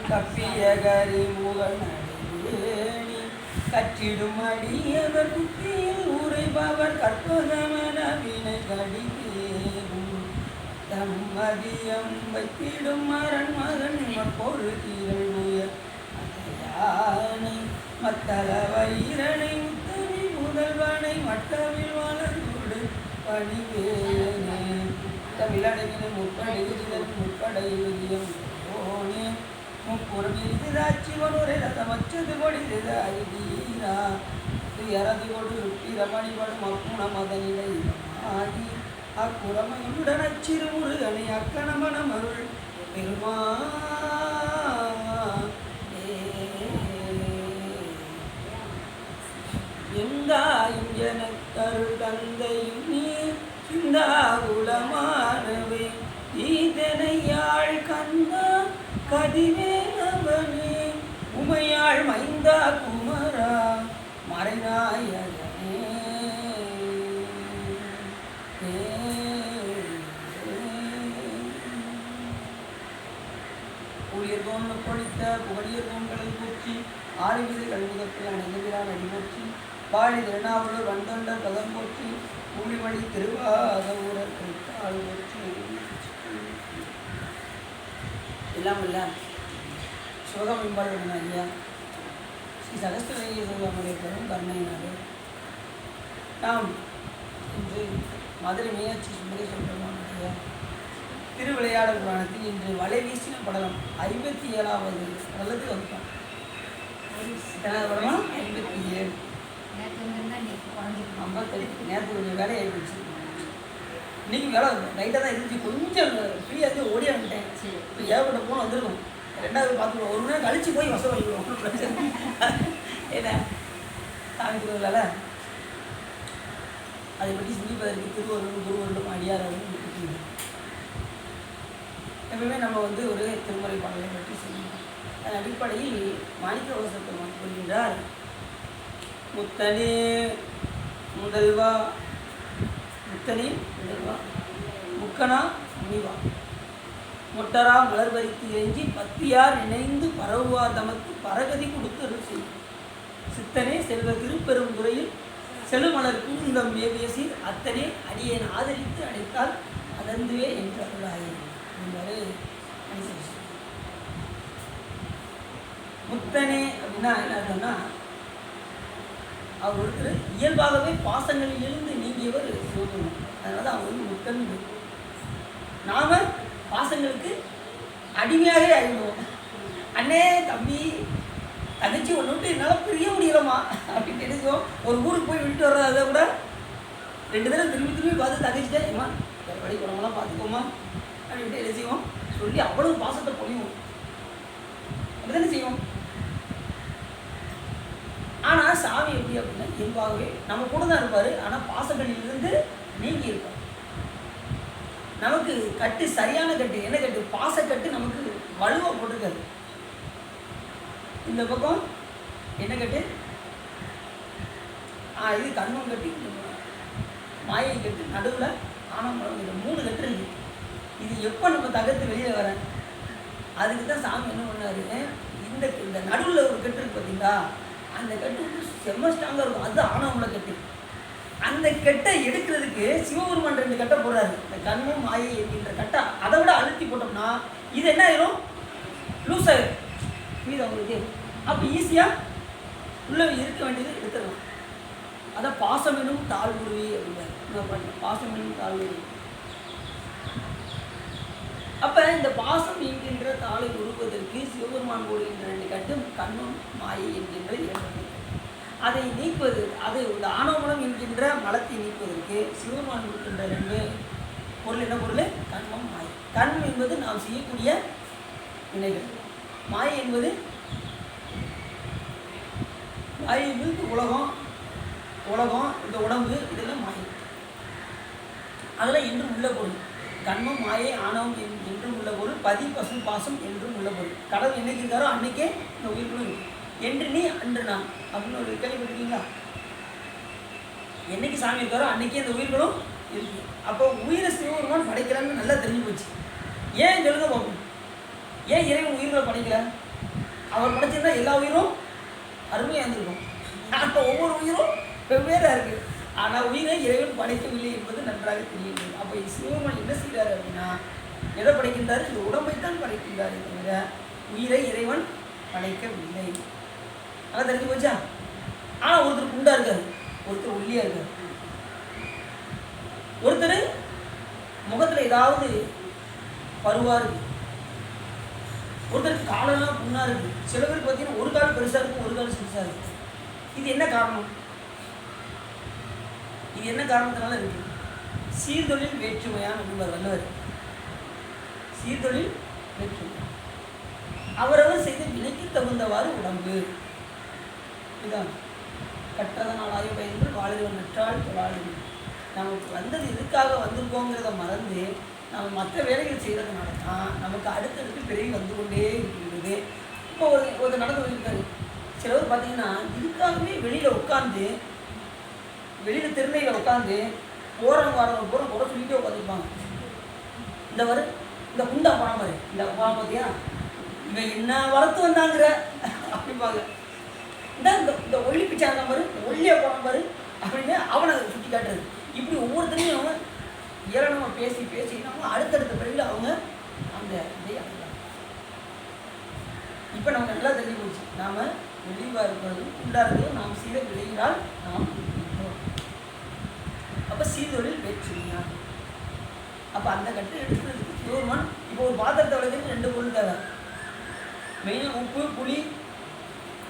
கப்பிய கரிமுகனடி கற்றிடும் அடியவர் புத்தியில் உரைபவர் கற்பகமன வினை கடிதேரும் தம்மதியம் வைத்திடும் மரண் மகன் பொருள் உயர் யானை மத்தள வைரனை உத்தமி முதல்வனை மட்டவில் வளர்ந்து பணிவேனே தமிழடைகின முப்படையிலும் முப்படை விதியம் போனே முப்புறம் இருதாட்சி ஒருவரை ரதமச்சது கொடிது ஐதீரா துயரது கொடு ரமணிபடும் அப்புண மதனிலை ஆதி அக்குறமையுடன் அச்சிறுமுருகனை அக்கணமணம் அருள் பெருமா எந்தாயும் எனக்கருள் தந்தையும் நீ சிந்தாகுலமானவே ஈதனையாள் கந்தா கதிவேலவனே உமையாள் மைந்தா குமரா மறைநாயகனே ஊழியர்கோன் பொழித்த புகழியர்கோன்களை போற்றி ஆறுவிது கல்முகத்தில் அணைகிறான் அடிபற்றி பாடி திருநாவலூர் வந்தொண்டர் பதம் போற்றி ஊழிமணி திருவாதூரர் திருத்தாள் போற்றி எல்லாம் இல்லை சிவகாமி பாடுவன ஐயா ஸ்ரீ சகஸ்திரலிங்க சிவகாமுடைய பெரும் கருணையினாலே நாம் இன்று மதுரை மீனாட்சி சுந்தரேஸ்வர பெருமானுடைய திருவிளையாடல் புராணத்தில் இன்று வலை வீசின படலம் 57வது அல்லது வகுப்பான் படமா 57 நேற்று கொஞ்சம் வேலை ஆகிடுச்சு இன்னைக்கு வேலை லைட்டாக தான் இருந்துச்சு கொஞ்சம் ஃப்ரீயாக ஓடி வந்துட்டேன் இப்போ ஏகப்பட்ட போன வந்திருக்கும் ரெண்டாவது பார்த்துருவோம் ஒரு நேரம் கழிச்சு போய் வசம் வாங்கிடுவோம் பிரச்சனை ஏன்னா சாமி திருவிழால அதை பற்றி சிந்திப்பதற்கு திருவருளும் குருவருளும் அடியாரும் எப்பவுமே நம்ம ஒரு திருமுறை பாடலை பற்றி சொல்லுவோம். அதன் அடிப்படையில் மாணிக்கவாசகர் பெருமான் சொல்கின்றார், முத்தனே முதல்வா முத்தனே முதல்வா முக்கனா முனிவா மொட்டரா மலர்வரித்து எஞ்சி பத்தியார் இணைந்து பரவுவா தமக்கு பரகதி கொடுத்தருள் செய்யும் சித்தனே செல்வ திருப்பெரும் துறையில் செழுமலர் கூந்தம் பேசி அத்தனே அடியேன் ஆதரித்து அடைத்தால் அதந்துவே என்று அருளாயே என்பது முத்தனே அப்படின்னா என்ன அர்த்தம்னா அவர் ஒருத்தர் இயல்பாகவே பாசங்களில் இருந்து நீங்கியவர் சிவபெருமான். அதனால அவர் முத்தன். நாம பாசங்களுக்கு அடிமையாகவே ஆகிடுவோம். அண்ணே தம்பி தங்கச்சி ஒன்று விட்டு என்னால் பிரிய முடியலம்மா அப்படின்னு நினைச்சோம். ஒரு ஊருக்கு போய் விட்டு வர்றத அதை கூட 2 தடவை திரும்பி பார்த்து தங்கச்சிட்டேன், ஏமா படி குடமெல்லாம் பார்த்துக்கோமா அப்படின்ட்டு என்ன செய்வோம் சொல்லி அவ்வளவு பாசத்தை பொழிவோம். அப்படி தானே செய்வோம். ஆனால் சாமி எப்படி அப்படின்னா இயல்பாகவே நம்ம கூட தான் இருப்பார். ஆனால் பாசங்களிலிருந்து நீங்கி இருப்பார். நமக்கு கட்டு சரியான கட்டு என்ன கட்டு? பாசக்கட்டு நமக்கு வலுவாக போட்டிருக்காரு. இந்த பக்கம் என்ன கட்டு? இது கண்மம் கட்டி மாயை கட்டு நடுவில் ஆனமரம். இந்த 3 கட்டு இருக்கு. இது எப்போ நம்ம தகர்த்து வெளியில் வரேன் அதுக்கு தான் சாமி என்ன பண்ணாரு, இந்த நடுவில் ஒரு கட்டு இருக்கு பார்த்தீங்களா, அந்த கட்டு செம்ம ஸ்ட்ராங்காக இருக்கும். அது ஆனவங்கள கட்டு. அந்த கெட்டை எடுக்கிறதுக்கு சிவபெருமான் 2 கட்டை போடுறாரு. இந்த கண்ணும் மாயை என்கின்ற கட்டை அதை விட அழுத்தி போட்டோம்னா இது என்ன ஆயிரும்? லூஸ் ஆயிரும். மீது அவங்களுக்கு அப்போ ஈஸியாக உள்ள இருக்க வேண்டியது எடுத்துடலாம். அதான் பாசமெனும் தாழ்வுருவி அப்படின்னாரு. பாசமெனும் தாழ்வுருவி. அப்போ இந்த பாசம் என்கின்ற தாளை உருவதற்கு சிவபெருமான் போடுகின்ற 2 கட்டும் கண்ணும் மாயை என்கின்ற 2. அதை நீக்குவது, அது இந்த ஆணவமலம் என்கின்ற மலத்தை நீக்குவதற்கு சிவபெருமான் கொடுக்கின்ற 2 பொருள். என்ன பொருள்? கண்மம் மாயை. கண் என்பது நாம் செய்யக்கூடிய வினைகள். மாயை என்பது உலகம் இந்த உடம்பு இதெல்லாம் மாயை. அதெல்லாம் என்றும் உள்ள பொருள். கண்மம் மாயை ஆணவம் என்றும் உள்ள பொருள். பதி பசு பாசம் என்றும் உள்ள பொருள். கடவுள் என்னைக்கு இருக்காரோ அன்னைக்கே இந்த உயிர்களும் இருக்கு. என்று நீ அன்று நான் அப்படின்னு ஒரு கேள்விப்பட்டிருக்கீங்களா? என்னைக்கு சாமி இருக்காரோ அன்னைக்கே இந்த உயிர்களும் இருக்கு. அப்போ உயிரை சிவபெருமான் படைக்கிறான்னு நல்லா தெரிஞ்சு போச்சு. ஏன் சொல்லுங்க பார்ப்போம். ஏன் இறைவன் உயிர்களை படைக்கல? அவர் படைச்சிருந்தா எல்லா உயிரும் அருமையாக இருந்திருக்கும். ஆனால் ஒவ்வொரு உயிரும் வெவ்வேறாக இருக்குது. ஆனால் உயிரை இறைவன் படைக்கவில்லை என்பது நன்றாக தெரியுது. அப்போ சிவபெருமான் என்ன செய்கிறார் அப்படின்னா, எதை படைக்கின்றார்? இந்த உடம்பைத்தான் படைக்கின்றார், தவிர உயிரை இறைவன் படைக்கவில்லை. நல்லா தெரிஞ்சு போச்சா? ஆனால் ஒருத்தர் குண்டா இருக்காரு, ஒருத்தர் ஒல்லியா இருக்காரு, ஒருத்தர் முகத்தில் ஏதாவது பருவா இருக்கு, ஒருத்தருக்கு காலெல்லாம் புண்ணா இருக்கு, சில பேர் பார்த்தீங்கன்னா ஒரு கால் பெருசா இருக்கும், ஒரு கால் சிறுசா இருக்கு. இது என்ன காரணம்? இது என்ன காரணத்தினால இருக்கு? சீர்தொழில் வேற்றுமையான என்பவர் வல்லவர். சீர்தொழில் வேற்றுமை, அவரவர் செய்த வினைக்கு தகுந்தவாறு உடம்பு. இதுதான் கற்றதனாலாய பயன்கள் வாழ்வன் நற்றால் வாழ்வு. நமக்கு வந்தது எதுக்காக வந்திருக்கோங்கிறத மறந்து நம்ம மற்ற வேலைகள் செய்கிறதுனால தான் நமக்கு அடுத்தடுத்து பிறகு வந்து கொண்டே இருக்கின்றது. இப்போ ஒரு நடந்து போயிருக்காரு. சிலவர் பார்த்தீங்கன்னா இதுக்காகவே வெளியில் உட்காந்து, வெளியில் திருநெல்வேலியில் உட்காந்து போகிறவங்க வரவங்க பூரா குறை சொல்லிகிட்டே உட்காந்துருப்பாங்க. இந்த குண்டா போன மாதிரி இந்த போன பார்த்தியா, இவன் என்ன வளர்த்து வந்தாங்கிற அப்படிம்பாங்க. இந்த ஒல்லி பிச்சாங்க பாரு, ஒல்லியா போன பாரு அப்படின்னு அவனை சுட்டி காட்டுறது. இப்படி ஒவ்வொருத்தரையும் ஏளனமாக பேசி பேசி நம்ம அடுத்தடுத்த பிறகு அவங்க அந்த இதை அடையலாம். இப்போ நமக்கு நல்லா தெரிஞ்சு போச்சு, நாம் வெளிவாக இருக்கிறதும் குண்டா இருக்கிறதும் நாம் செய்த விளையினால் நாம் இருக்கின்றோம். அப்போ சீர்தொழில் வேற்றுமையா. அப்போ அந்த கட்டு எடுக்கிறதுக்கு சிவபெருமான் இப்போ ஒரு பாத்திரத்தை விளைக்கிறதுக்கு 2 பொருள் தேவை. மெயினாக உப்பு, புளி.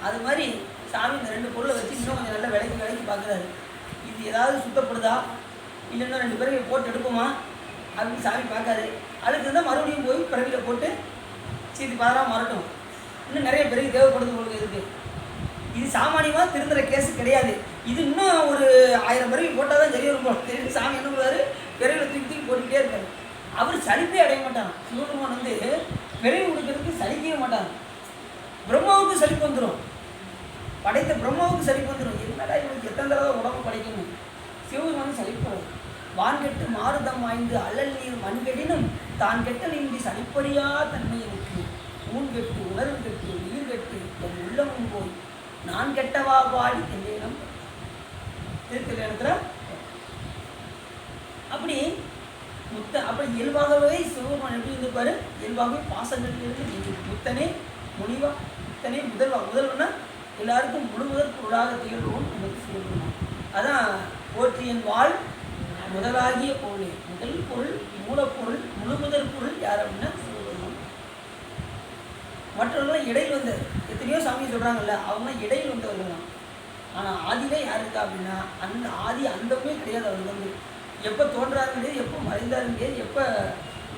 அது மாதிரி சாமி இந்த 2 பொருளை வச்சு இன்னும் கொஞ்சம் நல்லா விலைக்கு பார்க்குறாரு. இது ஏதாவது சுத்தப்படுதா, இல்லைன்னா 2 பேரையும் போட்டு எடுப்போமா அப்படின்னு சாமி பார்க்காது. அதுக்கு இருந்தால் மறுபடியும் போய் பிறவியில் போட்டு சீதி பாதராக மாறட்டும். இன்னும் நிறைய பேருக்கு தேவைப்படுது உங்களுக்கு இருக்குது. இது சாமானியமாக திருந்துற கேஸு கிடையாது. இது இன்னும் ஒரு 1000 பிறகு போட்டால் தான் சரி வரும் போல தெரியும். சாமி என்ன பண்ணுவார்? பிறவியில் தூக்கி போட்டுக்கிட்டே இருக்காரு. அவர் சலிப்பே அடைய மாட்டாங்க. சிவபெருமான் வந்து பிறவி கொடுக்கறதுக்கு சலிக்கவே மாட்டாங்க. பிரம்மாவுக்கு சலிப்பு வந்துடும், படைத்த பிரம்மாவுக்கு சலிப்பு வந்துடும். என்னடா இவனுக்கு எத்தனை தடவை உடம்பு படைக்கணும்? சிவபெருமான் சலிப்பவர். வான்கெட்டு மாறுதம் வாய்ந்து அழல் நீர் மண்கெடினும் தான் கெட்ட நின்றி சலிப்பறியா தன்மை இருக்கு. ஊன் கெட்டு உணர்வு கெட்டு உயிர் கெட்டு என் உள்ளமும் போய் நான் கெட்டவா பாடி எந்தேனம் திருக்கல்யாணத்தில் அப்படி அப்படி இயல்பாகவே சிவபெருமான் எப்படி இருந்திருப்பாரு? இயல்பாகவே பாசங்களிலிருந்து முத்தனே முனிவா, முத்தனே முதல்வா. முதல்வனா எல்லாருக்கும் முழுமுதற் பொருளாக திகழ்வோம் நமக்கு சிவபெருமான். அதான் போற்றியன் வாழ் முதலாகிய பொருளே. முதல் பொருள், மூலப்பொருள், முழுமுதற் பொருள் யார் அப்படின்னா சிவபெருமான். மற்றவர்களாம் இடையில் வந்த எத்தனையோ சாமி சொல்கிறாங்கல்ல, அவங்களாம் இடையில் வந்தவர்கள் தான். ஆனால் ஆதியிலே யார் இருக்கா அப்படின்னா அந்த ஆதி அந்தமே கிடையாது. அவர் வந்து எப்போ தோன்றாரு கிடையாது, எப்போ மறைந்தாரு கிடையாது, எப்போ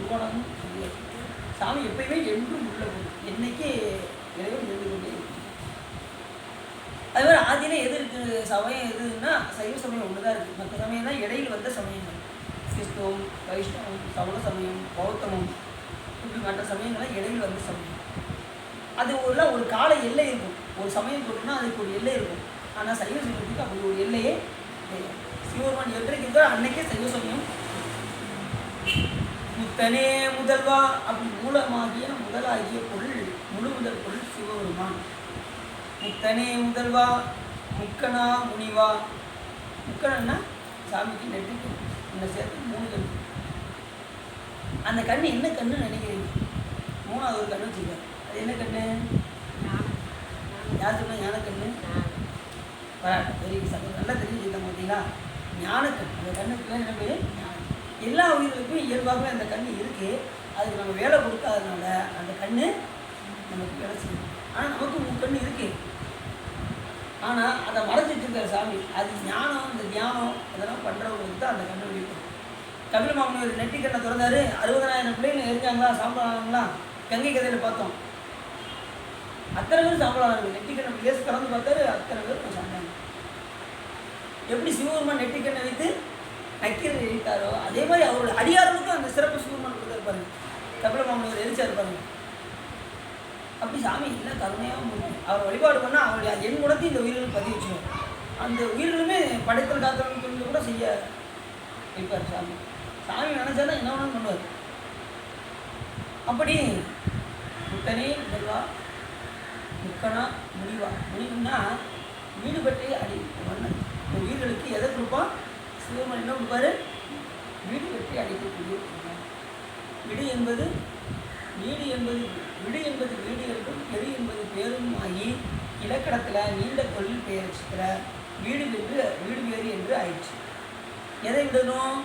உருவானதும் கிடையாது. சாமி எப்பயுமே என்றும் உள்ள பொருள், என்னைக்கு இறைவன் இருந்து கொண்டே இருக்கு. அது மாதிரி ஆதியிலே எது இருக்குது சமயம் எதுன்னா சைவ சமயம் ஒன்று தான் இருக்குது. மற்ற சமயம் தான் இடையில் வந்த சமயங்கள். கிறிஸ்தவம், வைஷ்ணவம், சமண சமயம், பௌத்தமம், இப்படி மற்ற சமயங்கள்லாம் இடையில் வந்த சமயம். அது ஒரு கால எல்லை இருக்கும். ஒரு சமயம் சொல்லுன்னா அதுக்கு ஒரு எல்லை இருக்கும். ஆனால் சைவ சமயத்துக்கு அப்படி ஒரு எல்லையே கிடையாது. சிவபெருமான் என்றைக்கு இருக்கோ அன்னைக்கே சைவ சமயம். முத்தனே முதல்வா, அப்படி மூலமாகிய முதலாகிய பொருள், முழு முதல் பொருள் சிவபெருமான். முத்தனே முதல்வா, முக்கனா முனிவா. முக்கணன்னா சாமிக்கு நெற்றிக்கு இந்த சேர்த்து 3 கண். அந்த கண் என்ன கண்ணுன்னு நினைக்கிறீங்க? 3வது ஒரு கண்ணு வச்சுருக்காரு. அது என்ன கண்ணு? யார் சொன்ன? ஞானக்கண்ணு. பெரிய சங்கம் நல்லா தெரிஞ்சுக்கிட்டோம் பார்த்தீங்களா? ஞானக்கண். அந்த கண்ணுக்கு என்ன பேர்? ஞானம். எல்லா உயிர்களுக்கும் இயல்பாகவே அந்த கண் இருக்குது. அதுக்கு நம்ம வேலை கொடுக்காததுனால அந்த கண் நமக்கு வேலை செய்யும். ஆனால் நமக்கு 3 கண் இருக்குது. ஆனால் அதை மறைச்சிட்டு இருக்கிற சாமி அது ஞானம், இந்த தியானம் இதெல்லாம் பண்ணுறவங்களுக்கு தான் அந்த கண்ணை வெளியிடும். கபில மாமுனிவர் நெட்டி கண்ணை திறந்தாரு. 60,000 பிள்ளைங்க எரிஞ்சாங்களா, சாம்பலானாங்களா? கங்கை கதையில் பார்த்தோம். அத்தனை பேர் சாம்பலானாங்க. நெட்டி கண்ணை லேசு கலந்து பார்த்தாரு, அத்தனை பேர் சாம்பிட்டாங்க. எப்படி சிவபெருமான் நெட்டி கண்ணை வைத்து நக்கீரரை எரித்தாரோ அதே மாதிரி அவரோட அடியாரனுக்கும் அந்த சிறப்பு சிவபெருமான் கொடுத்துருப்பாருங்க. கபில மாமுனிவர் எரிச்சா இருப்பாருங்க. அப்படி சாமி இல்லை கருணையாக முடியும். அவர் வழிபாடு பண்ணால் அவருடைய என் குணத்தையும் இந்த உயிர்களுக்கு பதிவு வச்சுருவோம். அந்த உயிர்களுமே படைத்தல் காத்தல் சொல்லி கூட செய்ய வைப்பார் சாமி. சாமி நினைச்சாலும் என்ன வேணாலும் பண்ணுவார். அப்படி முத்தனே முதல்வா, முக்கனா முடிவா. முடிவுன்னா வீடு பற்றி அடி மன்னன் உயிர்களுக்கு எதை கொடுப்பான்? சிவபெருமான் என்ன கொடுப்பாரு? வீடு பற்றி அடிக்கக்கூடிய விடு என்பது வீடு என்பது விடு என்பது வீடு என்றும் பெரு என்பது பேரும் ஆகி இலக்கணத்தில் நீண்ட தொழில் பெயர் வச்சுக்கிற வீடு என்று வீடு வேறு என்று ஆயிடுச்சு. எதை விடணும்?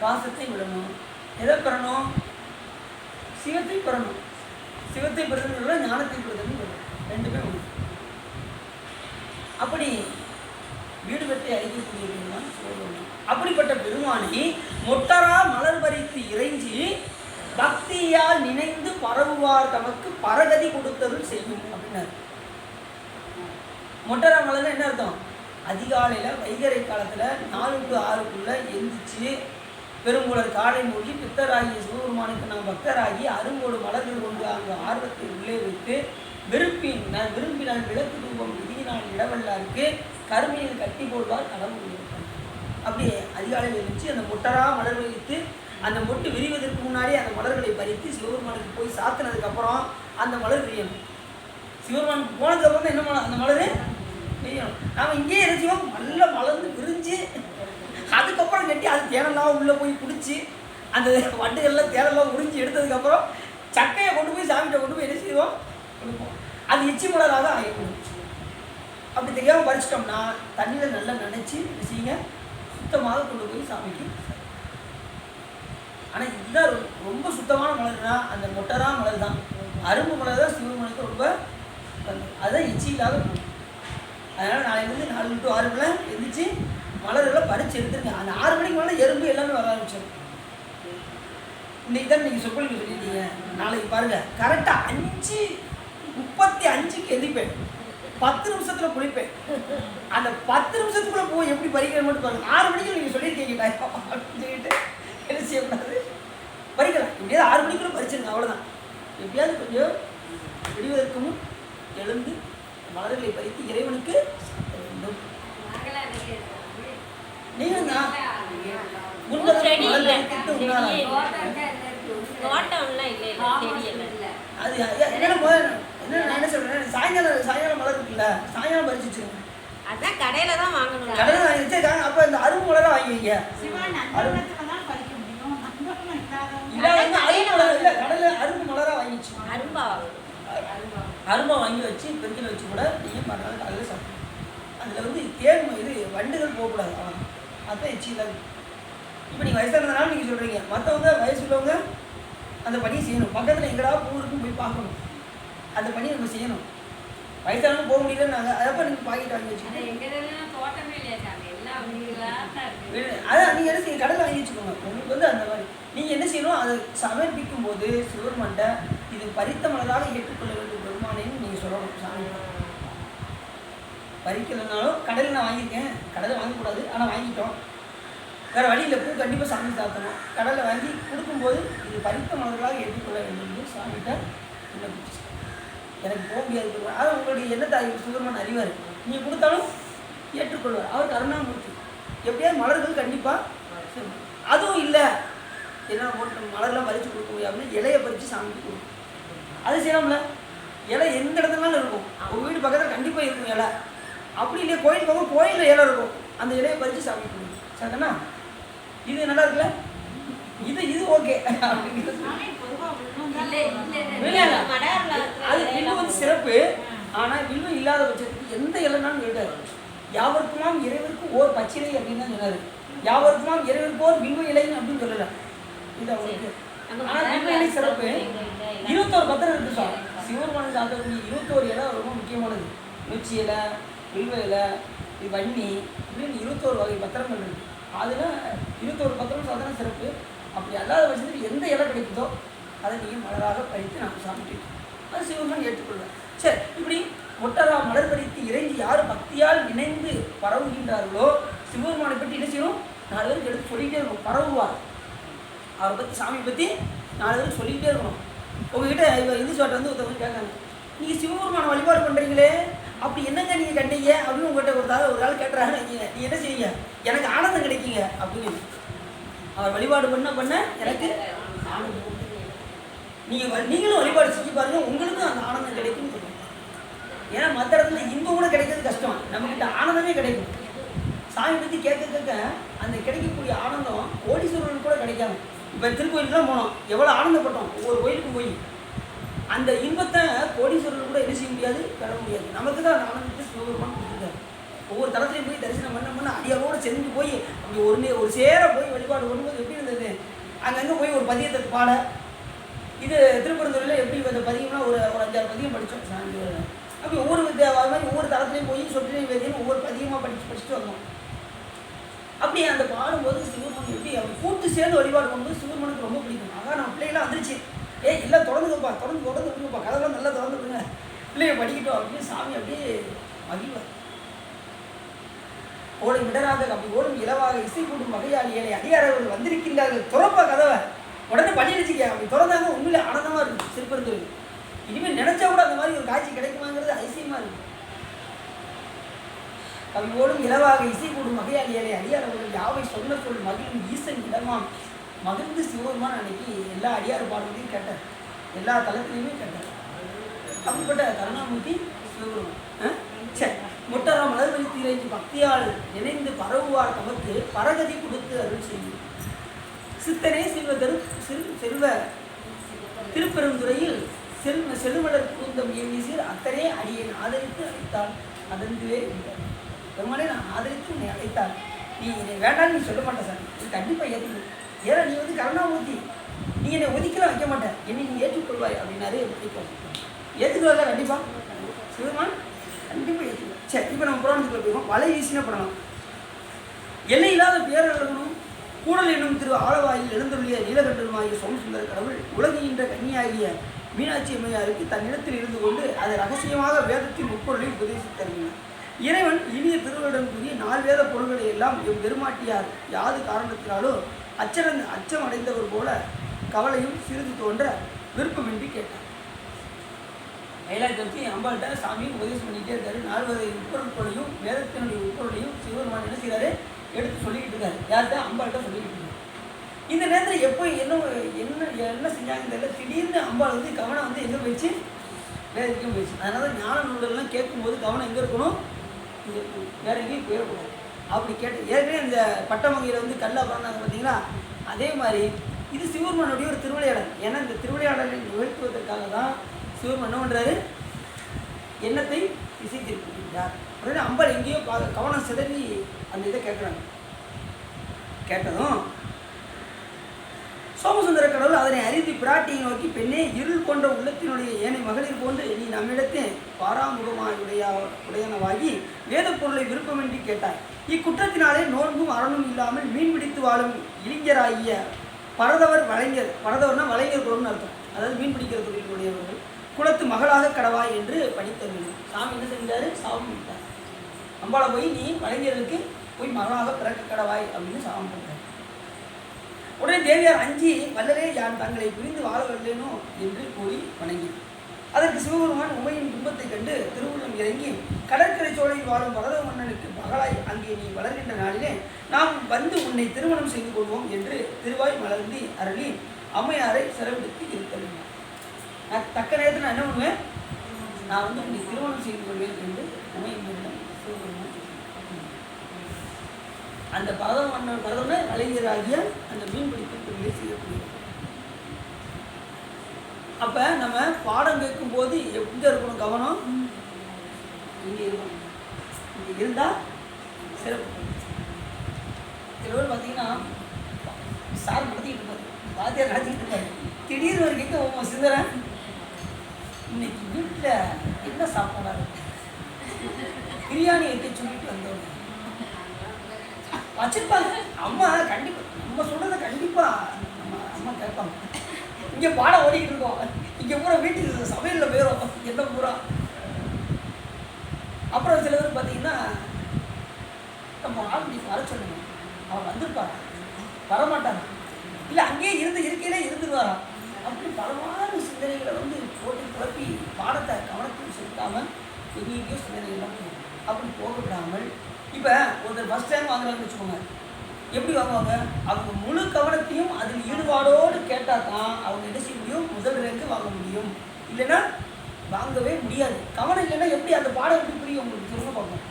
பாசத்தை விடணும். எதை பெறணும்? சிவத்தை பெறணும். சிவத்தை பெறுதல் ஞானத்தை பெறுதல் ரெண்டுமே உண்டு. அப்படி வீடு பற்றி அழிக்கக்கூடியதுதான் சிவபெருமான். அப்படிப்பட்ட பெருமானை மொட்டரா மலர் பறித்து இறைஞ்சி பக்தியால் நினைந்து பரவுவார் தமக்கு பரகதி கொடுத்ததும் செய்யும் அப்படின்னாரு. மொட்டரா மலர்னா என்ன அர்த்தம்? அதிகாலையில் வைகரை காலத்தில் 4 to 6க்குள்ள எந்திரிச்சு பெரும்புலர் காலை மூழ்கி பித்தராகிய சிவபெருமானுக்கு நாம் பக்தராகி அரும்போடு மலர்கள் கொண்டு அங்கு ஆர்வத்தை உள்ளே வைத்து விரும்பினால் விளக்கு தூபம் விதியினால் இடவல்லாருக்கு கருமையில் கட்டி போடுவார் கடவுள். அப்படி அதிகாலையில் எழுந்துச்சு அந்த மொட்டரா மலர் வைத்து அந்த மொட்டு விரிவதற்கு முன்னாடி அந்த மலர்களை பறித்து சிவபெருமானுக்கு போய் சாத்தினதுக்கப்புறம் அந்த மலர் விரியணும். சிவபெருமானுக்கு போனதுக்கப்புறம் தான் என்ன மலர்? அந்த மலர் விரியணும். நாம் இங்கேயே இருந்துச்சோம் நல்லா மலர்ந்து விரிஞ்சு அதுக்கப்புறம் கட்டி அது தேனெல்லாம் உள்ளே போய் பிடிச்சி அந்த வண்டுகள்லாம் தேனெல்லாம் உறிஞ்சி எடுத்ததுக்கப்புறம் சக்கையை கொண்டு போய் சாமிகிட்ட கொண்டு போய் என்ன செய்வோம்? கொடுப்போம். அது எச்சி மலராக ஆகிடும். அப்படி தெரியாமல் பறிச்சிட்டோம்னா தண்ணியில் நல்லா நினச்சி என்ன செய்யுங்க? சுத்தமாக கொண்டு போய் சாமிக்கு. ஆனால் இதுதான் ரொம்ப சுத்தமான மலர்னா அந்த மொட்டரா மலர் தான். அரும்பு மலர் தான் சிவபெருமானுக்கு ரொம்ப அதுதான் எச்சி இல்லாத பூ. அதனால் நாளைக்கு 4 to 6 எழுந்திரிச்சு மலரெல்லாம் பறித்து எடுத்துருங்க. அந்த 6 மணிக்கு மேலே எறும்பு எல்லாமே வர ஆரம்பிச்சிடும். இன்றைக்கி தான் நீங்கள் சொற்பொழிவு சொல்லியிருக்கீங்க. நாளைக்கு பாருங்கள் கரெக்டாக 5:35க்கு எந்திரிப்பேன். 10 நிமிஷத்தில் குளிப்பேன். அந்த 10 நிமிஷத்துக்குள்ளே போய் எப்படி பறிக்கிற மட்டும் பாருங்கள். 6 மணிக்கு நீங்கள் சொல்லியிருக்கீங்க அப்படின்னு சொல்லிட்டு என்ன செய்யக்கூடாது? பறிக்கலாம். எப்படியாவது 6 மணிக்குள்ளே பறிச்சிருங்க. அவ்வளோதான். எப்படியாவது கொஞ்சம் விடுவதற்கு முன் எழுந்து மலர்களை பறித்து இறைவனுக்கு வேண்டும். நீங்கள் தான் என்ன சொல்றேன்? சாயங்காலம் மலர் இருக்குல்ல, சாயங்காலம் பறிச்சு வச்சுருங்க. அதான் கடையில தான் வாங்கணும். கடையில் வாங்கி வச்சிருக்காங்க. அப்போ இந்த அரும்பு மலராக வாங்கி வைங்க. கடையில் அரும்பு மலராக வாங்கிச்சு அரும்பா வாங்கி வச்சு பெருக்கில் வச்சு கூட நீங்கள் பண்ணாலும் காலையில் சாப்பிடணும். அதில் தேன் இது வண்டுகள் போகக்கூடாது. அதுதான் எச்சியில். இப்போ நீங்கள் வயசானதுனால நீங்கள் சொல்கிறீங்க. மற்றவங்க வயசு உள்ளவங்க அந்த பணியை செய்யணும். பக்கத்தில் எங்கடா பூ இருக்குன்னு போய் பார்க்கணும். அந்த பணியை நம்ம செய்யணும். வயசானவங்க போக முடியல. நாங்கள் அதப்போ நீங்கள் பாக்கெட் வாங்கி வச்சுக்கோங்க. அதான் நீங்கள் என்ன செய்ய கடையில் வாங்கி வச்சுக்கோங்க. உங்களுக்கு அந்த மாதிரி நீங்கள் என்ன செய்யணும்? அதை சமர்ப்பிக்கும் போது சிவபெருமான்ட்ட இது பறித்த மலராக ஏற்றுக்கொள்ள வேண்டும் பெருமானேன்னு நீங்கள் சொல்லணும். சாமி பறிக்கலைனாலும் கடையில் நான் வாங்கியிருக்கேன். கடையில் வாங்கக்கூடாது, ஆனால் வாங்கிட்டோம். வேறு வழியில் பூ கண்டிப்பாக சாமி சாத்தணும். கடலில் வாங்கி கொடுக்கும்போது இது பறித்த மலர்களாக ஏற்றுக்கொள்ள வேண்டும் சாமிகிட்ட விண்ணப்பிச்சு. எனக்கு போக முடியாது. ஆனால் உங்களுடைய எண்ணத்தை சிவபெருமான் அறிவார். நீங்கள் கொடுத்தாலும் ஏற்றுக்கொள்வார். அவர் கருணாமூர்த்தி. எப்படியாவது மலர்கள் கண்டிப்பாக. அதுவும் இல்லை என்ன போட்டு மலர்லாம் பறித்து கொடுக்க முடியாது. இலையை பறித்து சாமிக்கு கொடுக்கும். அது செய்யலாம்ல. இலை எந்த இடத்துலனாலும் இருக்கும். உங்கள் வீடு பக்கத்தில் கண்டிப்பாக இருக்கும் இலை. அப்படி இல்லையா கோயில் பக்கம் கோயிலில் இலை இருக்கும். அந்த இலையை பறித்து சாமிக்கு கொடுக்கும். சரிதானா? இது நல்லா இருக்குல்ல? இது ஓகே. அது வில்லு சிறப்பு. ஆனால் வில்லு இல்லாத பட்சத்துக்கு எந்த இலைனாலும் இருக்காது. யாவருக்குமாம் இறைவருக்கு ஓர் பச்சிலை அப்படின்னு தான் சொன்னார். யாவருக்குமாம் இறைவருக்கு ஓர் வில்வ இலைன்னு அப்படின்னு சொல்லலை. இது அவங்களுக்கு. ஆனால் வில்வ இலை சிறப்பு. 21 பத்திரம் இருக்குது சார். சிவபெருமானுக்கு சாத்தக்கூடிய 21 இலை ரொம்ப முக்கியமானது. நொச்சி இலை, வில்வ இலை, வன்னி இப்படின்னு 21 வகை பத்திரங்கள் இருக்குது. அதில் 21 பத்திரம் சாதன சிறப்பு. அப்படி அல்லாத பட்சத்துக்கு எந்த இலை கிடைக்குதோ அதை நீங்கள் மலராக பறித்து நாங்கள் சாப்பிட்டு அது சிவபெருமான் ஏற்றுக்கொள்வார். சரி, இப்படி மொட்டரா மலர் பறித்து இறைஞ்சி யார் பக்தியால் இணைந்து பரவுகின்றார்களோ சிவபெருமானை பற்றி என்ன செய்யணும்? 4 பேருக்கு எடுத்து சொல்லிகிட்டே இருக்கணும். பரவுவார். அவரை பற்றி சாமியை பற்றி 4 பேருக்கு சொல்லிக்கிட்டே இருக்கணும். உங்ககிட்ட இந்து சோட்டை ஒருத்தவங்க கேட்காங்க, நீங்கள் சிவபெருமான வழிபாடு பண்ணுறீங்களே, அப்படி என்னங்க நீங்கள் கண்டீங்க அப்படின்னு உங்கள்கிட்ட ஒரு ஆள் கேட்டுறாங்க. நீ என்ன செய்யுங்க? எனக்கு ஆனந்தம் கிடைக்குங்க அப்படின்னு. அவர் வழிபாடு பண்ண எனக்கு ஆனந்தம். நீங்களும் வழிபாடு செஞ்சு பாருங்கள், உங்களுக்கும் அந்த ஆனந்தம் கிடைக்கும்னு சொல்லுங்கள். ஏன்னா மற்ற இடத்துல இன்பம் கூட கிடைக்கிறது கஷ்டம், நம்மகிட்ட ஆனந்தமே கிடைக்கும். சாமி பற்றி கேட்க கேட்க அந்த கிடைக்கக்கூடிய ஆனந்தம் கோடீஸ்வரர்களுக்கு கூட கிடைக்காது. இப்போ திருக்கோயிலுக்குலாம் போனோம், எவ்வளோ ஆனந்தப்பட்டோம் ஒவ்வொரு கோயிலுக்கும் போய். அந்த இன்பத்தை கோடீஸ்வரர்கள் கூட என்ன செய்ய முடியாது, பெற முடியாது. நமக்கு தான் ஆனந்தத்தை சிவபெருமான் கொடுத்துருக்காரு. ஒவ்வொரு தளத்துலையும் போய் தரிசனம் பண்ண அடியாரோடு செஞ்சு போய் அப்படி ஒரு சேர போய் வழிபாடு பண்ணும்போது எப்படி இருந்தது, அங்கங்கே போய் ஒரு பதியத்தை பாட. இது திருப்பரந்தூரில் எப்படி இந்த பதியம்னா ஒரு 5-6 பதியம் படித்தோம் சாமி. அப்படி ஒவ்வொரு அது மாதிரி ஒவ்வொரு தளத்துலையும் போய் சொற்றினை வேதியம் ஒவ்வொரு பதியமாக படிச்சுட்டு வந்தோம். அப்படி அந்த பாடும்போது சிவபெருமான் எப்படி அப்படி கூட்டு சேர்ந்து வழிபாடு பண்ணும்போது சிவபெருமானுக்கு ரொம்ப பிடிக்கும். ஆகா நம்ம பிள்ளைகளாம் வந்துருச்சு, எல்லாம் தொடர்ந்துக்கப்பா, தொடர்ந்து விடுங்கப்பா, கதெல்லாம் நல்லா தொடர்ந்து விடுங்க, பிள்ளைய படிக்கட்டும் அப்படின்னு சாமி அப்படியே மகிழ்வார். ஓடும் இடராக அப்படி ஓடும் இலவாக இசை கூடும் வகையாளி ஏழை அடியாரர்கள் வந்திருக்கின்றார்கள், துறப்பா கதவை உடனே பண்ணி வச்சுக்க. அப்படி திறந்தாங்க, உண்மையிலே ஆனந்தமாக இருக்குது திருப்பரந்தூர். இனிமேல் நினைச்சா கூட அந்த மாதிரி ஒரு காட்சி கிடைக்குமாங்கிறது அதிசயமாக இருக்குது. கவியோடும் இலவாக இசை கூடும் வகையாளி ஏழை அடியாரர்கள் யாவை சொன்ன சொல் மகிழும் ஈசன் இடமாம் மகிழ்ந்து சிவபெருமான் அன்னைக்கு எல்லா அடியார் பாடல்களையும் கேட்டார், எல்லா தளத்திலையுமே கேட்டார். அப்படிப்பட்ட கருணாமூர்த்தி சிவபெருமான். சரி, முட்டரா மலர்வழி தீரைஞ்சி பக்தியால் நினைந்து பரவுவார் தமக்கு பரகதி கொடுத்து அருள் செய்யும் சித்தனே செல்வ திருப்பெருந்துறையில் செல்வமலர் கூந்தம் ஏவிசீர் அத்தனே அடியேன் ஆதரித்து அழைத்தாள் அதன்துவே பெருமானே நான் ஆதரித்து உன்னை அழைத்தாள், நீ என்னை வேண்டான்னு நீ சொல்ல மாட்டேன் சார், நீ கண்டிப்பாக ஏற்றுக்கணும். ஏன்னா நீ வந்து கருணாமூர்த்தி, நீ என்னை ஒதுக்கலாம் வைக்க மாட்டேன், என்னை நீ ஏற்றுக்கொள்வாய் அப்படின்னாரு. ஏற்றுக்கொள்ள கண்டிப்பாக சிவபெருமான் கண்டிப்பாக ஏற்றுக்கணும். சரி, இப்போ நம்ம புராணத்துக்குள்ள போயிடும். வலை வீசின புராணம். எல்லை இல்லாத பேரழகனும் கூடல் என்னும் திரு ஆலவாயில் எழுந்துள்ளிய நீலகண்டனுமாகிய சோமசுந்தர கடவுள் உலகின்ற கன்னியாகிய மீனாட்சி அம்மையாருக்கு தன்னிடத்தில் இருந்து கொண்டு அதை ரகசியமாக வேதத்தின் உட்பொருளை உபதேசித்தருகிறார். இறைவன் இனிய திருவருடன் கூறிய 4 வேத பொருள்களை எல்லாம் பெருமாட்டியார் யாது காரணத்தினாலோ அச்சம் அடைந்தவர் போல கவலையும் சிறிது தோன்ற விருப்பமின்றி கேட்டார். கைலாயத்தை அம்பாள்கிட்ட சாமியும் உபதேசம் பண்ணிகிட்டே இருக்காரு. 4 வகை உட்பொருட்களையும் வேதத்தினுடைய உட்பொருளையும் சிவபெருமான் என்ன செய்கிறாரு, எடுத்து சொல்லிக்கிட்டு இருக்காரு. யார்கிட்ட? அம்பாள்கிட்ட சொல்லிக்கிட்டு இருக்காரு. இந்த நேரத்தில் எப்போ என்ன செஞ்சாங்கன்னு தெரியல, திடீர்னு அம்பாள் வந்து கவனம் வந்து எங்கே போயிடுச்சு, வேதத்துக்கும் போயிடுச்சு. அதனால ஞான நூல்கள்லாம் கேட்கும்போது கவனம் எங்கே இருக்கணும், வேற எங்கேயும் போயிடக்கூடாது. அப்படி கேட்டு ஏற்கனவே இந்த பட்டமங்கையில் வந்து கல்லா பிறந்தாங்க பார்த்தீங்களா, அதே மாதிரி இது சிவபெருமானுடைய ஒரு திருவிளையாடல். ஏன்னா இந்த திருவிளையாடலை நிகழ்த்துவதற்காக தான் சிவபெருமான் என்ன பண்ணுறாரு, எண்ணத்தை திசை திருப்பிட்டார். உடனே அம்பாள் எங்கேயோ கவனம் சிதறி அந்த இதை கேட்குறாங்க. கேட்டதும் சோமசுந்தர கடவுள் அதனை அறிந்து பிராட்டியை நோக்கி, பெண்ணே, இருள் போன்ற உள்ளத்தினுடைய ஏனை மகளிர் போன்று நீ நம்மிடத்தே உடையனவாகி வேத பொருளை விருப்பமின்றி கேட்டாய். இக்குற்றத்தினாலே நோன்பும் அரணும் இல்லாமல் மீன் பிடித்து வாழும் இளைஞராகிய பரதவர்னா வளைஞர் குலம்னு அர்த்தம், அதாவது மீன் பிடிக்கிற தொழிலுடையவர்கள் குலத்து மகளாக கடவாய் என்று படித்தவர்கள். சாமி என்ன செஞ்சாரு, சாபம் விட்டார். அம்பாளை போய் நீ வளைஞர்களுக்கு போய் மகளாக பிறக்க கடவாய் அப்படின்னு சாபம் போட்டார். உடனே தேவியார் அஞ்சி, வல்லரே, யான் தங்களை புரிந்து வாழவில்லைனோ என்று கூறி வணங்கி, அதற்கு சிவபெருமான் உமையின் துன்பத்தை கண்டு திருவுள்ளம் இறங்கி, கடற்கரை சோழையில் வாழும் பரத மன்னனுக்கு மகளாய் அங்கே நீ வளர்கின்ற நாளிலே நாம் வந்து உன்னை திருமணம் செய்து கொள்வோம் என்று திருவாய் மலர்ந்தி அருளி அம்மையாரை சிறப்பிடித்து இருத்தவில்லை. நான் தக்க நேரத்தில் நான் என்ன பண்ணுவேன், நான் வந்து உன்னை திருமணம் செய்து கொள்வேன் என்று உமையின் சிவபெருமான் அந்த பரதமன்ன கலைஞராகிய அந்த மீன்பிடிப்பு தொழிலை செய்யக்கூடியது. அப்போ நம்ம பாடம் கேட்கும்போது எங்கே இருக்கணும் கவனம், இங்கே இருக்கணும். இங்கே இருந்தால் சிறப்பு. சில பேர் பார்த்தீங்கன்னா சார் நடத்திக்கிட்டு இருப்பாரு, வாத்தியார் நடத்திக்கிட்டு இருப்பாரு, திடீர்னு ஒரு கேட்க சிந்தரன் இன்னைக்கு வீட்டில் என்ன சாப்பாடாரு, பிரியாணி வைக்க சொல்லிட்டு வந்தோம் வச்சிருப்பாங்க. அம்மா கண்டிப்பாக நம்ம சொல்கிறத கண்டிப்பாக அம்மா கேட்பாங்க. இங்கே பாடம் ஓடிக்கிட்டு இருக்கோம், இங்கே பூரா வீட்டுக்கு சமையலில் போயிடும் என்ன பூரா. அப்புறம் சில பேர் பார்த்தீங்கன்னா நம்ம ஆள் வர சொல்லுங்க, அவன் வந்திருப்பாங்க, வரமாட்டாங்க, இல்லை அங்கேயே இருக்கையிலே இருந்துருவாரா, அப்படி பலமான சிந்தனைகளை வந்து போட்டு குழப்பி பாடத்தை கவனத்தில் செலுத்தாமல் எங்கேயோ சிந்தனைகள்லாம் போகும். அப்படி போகவிடாமல் இப்போ ஒருத்தர் ஃபஸ்ட் டைம் வாங்குறாங்கன்னு வச்சுக்கோங்க, எப்படி வாங்குவாங்க, அவங்க முழு கவனத்தையும் அதில் ஈடுபாடோடு கேட்டால் தான் அவங்க என்ன செய்ய முடியும், முதல் ரேங்கு வாங்க முடியும். இல்லைன்னா வாங்கவே முடியாது. கவனம் இல்லைன்னா எப்படி அந்த பாடம் எப்படி புரியும் உங்களுக்கு சொல்லுங்க பார்ப்போம்.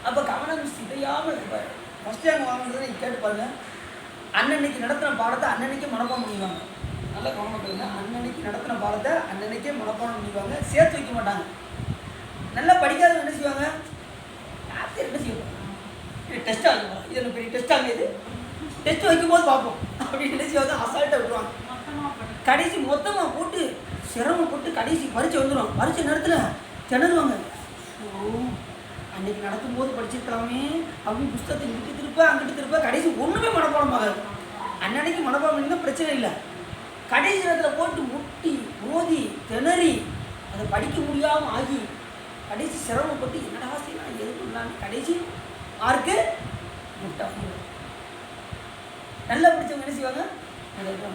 அப்போ கவனம் சிதையாமல் இப்போ ஃபஸ்ட் ரேங்க் வாங்கினதை நீங்கள் கேட்டு பாருங்க. அன்னன்னைக்கு நடத்தின பாடத்தை அன்னன்னைக்கே மனப்பாடம் பண்ணிடுவாங்க. நல்லா கவனம் பண்ணுங்க. அன்னன்னைக்கு நடத்தின பாடத்தை அன்னன்னைக்கே மனப்பாடம் பண்ணிடுவாங்க. சேர்த்து வைக்க மாட்டாங்க. நல்லா படிக்காதவங்க என்ன செய்வாங்க? ஆசிரியர் என்ன செய்வாங்க? இது டெஸ்ட் ஆகுமா? இது என்ன பெரிய டெஸ்ட் ஆகுது? டெஸ்ட் வைக்கும்போது பார்ப்போம் அப்படின்னு என்ன செய்வாங்க? அசால்ட்டாக விட்டுருவாங்க. கடைசி மொத்தமாக போட்டு சிரமப்பட்டு கடைசி பரீட்சை வந்துடும். பரீட்சை நேரத்தில் திணறுவாங்க. அன்னைக்கு நடக்கும் போது படிச்சிருக்கலாமே அப்படின்னு புஸ்தகத்தை இங்கிட்டு திருப்ப அங்கிட்டு திருப்ப கடைசி ஒன்றுமே மனப்பாடம் ஆகாது. அன்னன்னைக்கு மனப்பாடம் இருந்தால் பிரச்சனை இல்லை. கடைசி நேரத்தில் போட்டு முட்டி மோதி திணறி அதை படிக்க முடியாமல் ஆகி கடைசி சிரமப்பட்டு என்னடா செய்யலாம் எது பண்ணலான்னு கடைசி மார்க்கு முட்டை. நல்லா படித்தவங்க என்ன செய்வாங்க?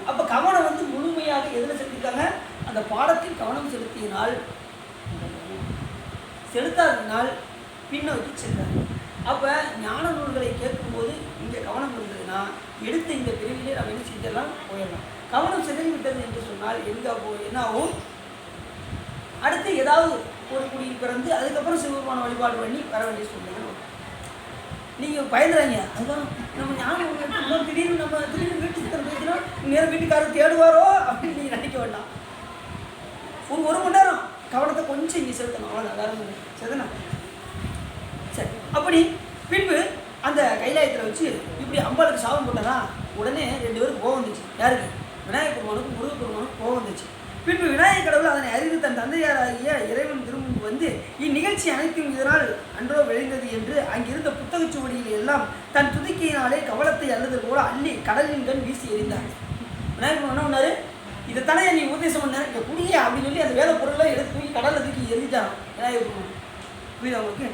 அப்போ கவனம் வந்து முழுமையாக எதில் செலுத்திருக்காங்க? அந்த பாடத்தில் கவனம் செலுத்தினால், செலுத்தாததினால் பின்னோக்கி செல்றாங்க. அப்போ ஞான நூல்களை கேட்கும்போது இங்கே கவனம் இருந்ததுன்னா எடுத்த இந்த பிரிவிலே நம்ம என்ன செஞ்செல்லாம் போயிடலாம். கவனம் சிதறிவிட்டது என்று சொன்னால் எங்கே என்ன ஆகும்? அடுத்து ஏதாவது ஒரு குடியில் பிறந்து அதுக்கப்புறம் சிவபெருமான வழிபாடு பண்ணி வர வேண்டிய சூழ்நிலை. நீங்கள் பயந்துறாங்க. அதுதான் நம்ம ஞானம் இன்னும் திடீர்னு வீட்டுக்கு தர நேரம் வீட்டுக்காரர் தேடுவாரோ அப்படின்னு நீங்கள் நினைக்க வேண்டாம். ஒரு மணி நேரம் கவனத்தை கொஞ்சம் இங்கே செலுத்தணும். அவ்வளோ வேறு சரிதானா? சரி. அப்படி பின்பு அந்த கைலாயத்தில் வச்சு இப்படி அம்பாளுக்கு சாபம் போட்டாரா உடனே 2 பேருக்கு கோவம் வந்துச்சு. யாருக்கு? விநாயகர் பெருமானுக்கும் முருகப்பெருமானுக்கும் கோவம் வந்துச்சு. பின்பு விநாயகர் கடவுள் அதனை அறிந்து தன் தந்தையாராகிய இறைவன் திரும்ப வந்து இந்நிகழ்ச்சி அனைத்தும் இதனால் அன்றோ விளைந்தது என்று அங்கிருந்த புத்தகச்சுவடியில் எல்லாம் தன் துதிக்கையினாலே கவலத்தை அல்லது போல அள்ளி கடலின் கண் வீசி எறிந்தார். விநாயகர் என்ன பண்ணாரு? இதைத்தானே நீ உபதேசம் பண்ண இங்கே குடிய அப்படின்னு சொல்லி அந்த வேத பொருளெல்லாம் எடுத்து தூக்கி கடலில் தூக்கி எரிஞ்சான் விநாயகர் பெருமான். புரியுதா உங்களுக்கு?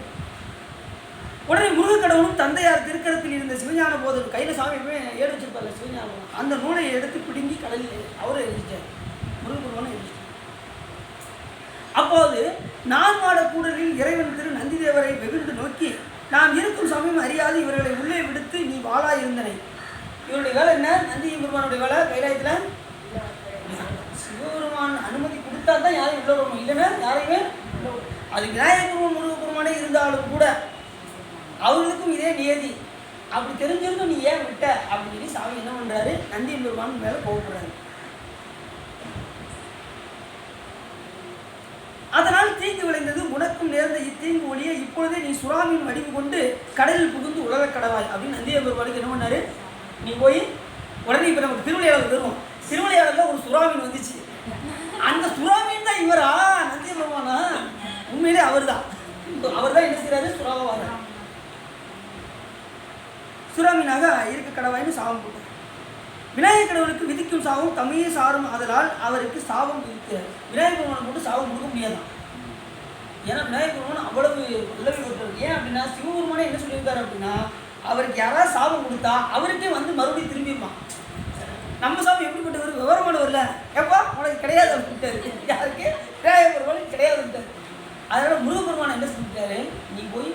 உடனே முருகக்கடவுளும் தந்தையார் திருக்கரத்தில் இருந்த சிவஞான போதர் கையில் சாமி ஏடு வச்சிருப்பாங்க சிவஞானம், அந்த நூலை எடுத்து பிடுங்கி கடலில் அவரை எரிஞ்சார். முருகப்பெருமானை எரிஞ்சார். அப்போது நான் மாடக்கூடலில் இறைவன் திரு நந்திதேவரை வெகுண்டு நோக்கி, நாம் இருக்கும் சமயம் அறியாது இவர்களை உள்ளே விடுத்து நீ வாளா இருந்தனை. இவருடைய வேலை என்ன? நந்தி பெருமானுடைய வேலை கைலாயத்தில் சிவபெருமான் அனுமதி கொடுத்தா தான் யாரும் உள்ள வரணும், இல்லைன்னா யாரையுமே அது விநாயகர் முருகப்பெருமானே இருந்தாலும் கூட அவர்களுக்கும் இதே நியதி. அப்படி தெரிஞ்சிருந்தும் நீ ஏன் விட்ட அப்படின்னு சொல்லி சாமி என்ன பண்றாரு? நந்தி பெருமான் மேல கோபப்படுறாரு. அதனால் தீங்கு விளைந்தது, உனக்கும் நேர்ந்த இத்தீங்கு ஒழிய இப்பொழுதே நீ சுறாமின் வடிவு கொண்டு கடலில் புகுந்து உலக கடவாய் அப்படின்னு நந்திய பெருமானுக்கு என்ன பண்ணாரு? நீ போய் உடனே இப்போ நமக்கு திருவிளையாடல் வருவோம். திருவிளையாடலில் ஒரு சுறாமீன் வந்துச்சு. அந்த சுறாமீன் தான் இவரா? நந்திய பெருமானா? உண்மையிலே அவர் தான் என்ன செய்யறாரு? சுறாவாக சுறாமீனாக இருக்க கடவாயின்னு சாபம் போட்டார். விநாயகர் கடவுளுக்கு விதிக்கும் சாபம் தமையே சாரும். அதனால் அவருக்கு சாபம் விதிக்கிறார். விநாயகர் பெருமானை போட்டு சாபம் கொடுக்க முடியாதான். ஏன்னா விநாயகர் பெருமான் அவ்வளவு நல்லவை கொடுத்தார். ஏன் அப்படின்னா சிவபெருமானே என்ன சொல்லியிருக்காரு அப்படின்னா, அவருக்கு யாராவது சாபம் கொடுத்தா அவருக்கே வந்து மறுபடியும் திரும்பிடுவான். நம்ம சாபம் எப்படிப்பட்டவர்? விவரமான வரல எப்பா உனக்கு கிடையாது அப்படின்ட்டாரு. யாருக்கு? விநாயகர் பெருமானுக்கு கிடையாதுன்ட்டார். அதனால முருகப்பெருமானை என்ன செஞ்சுட்டாரு? நீ போய்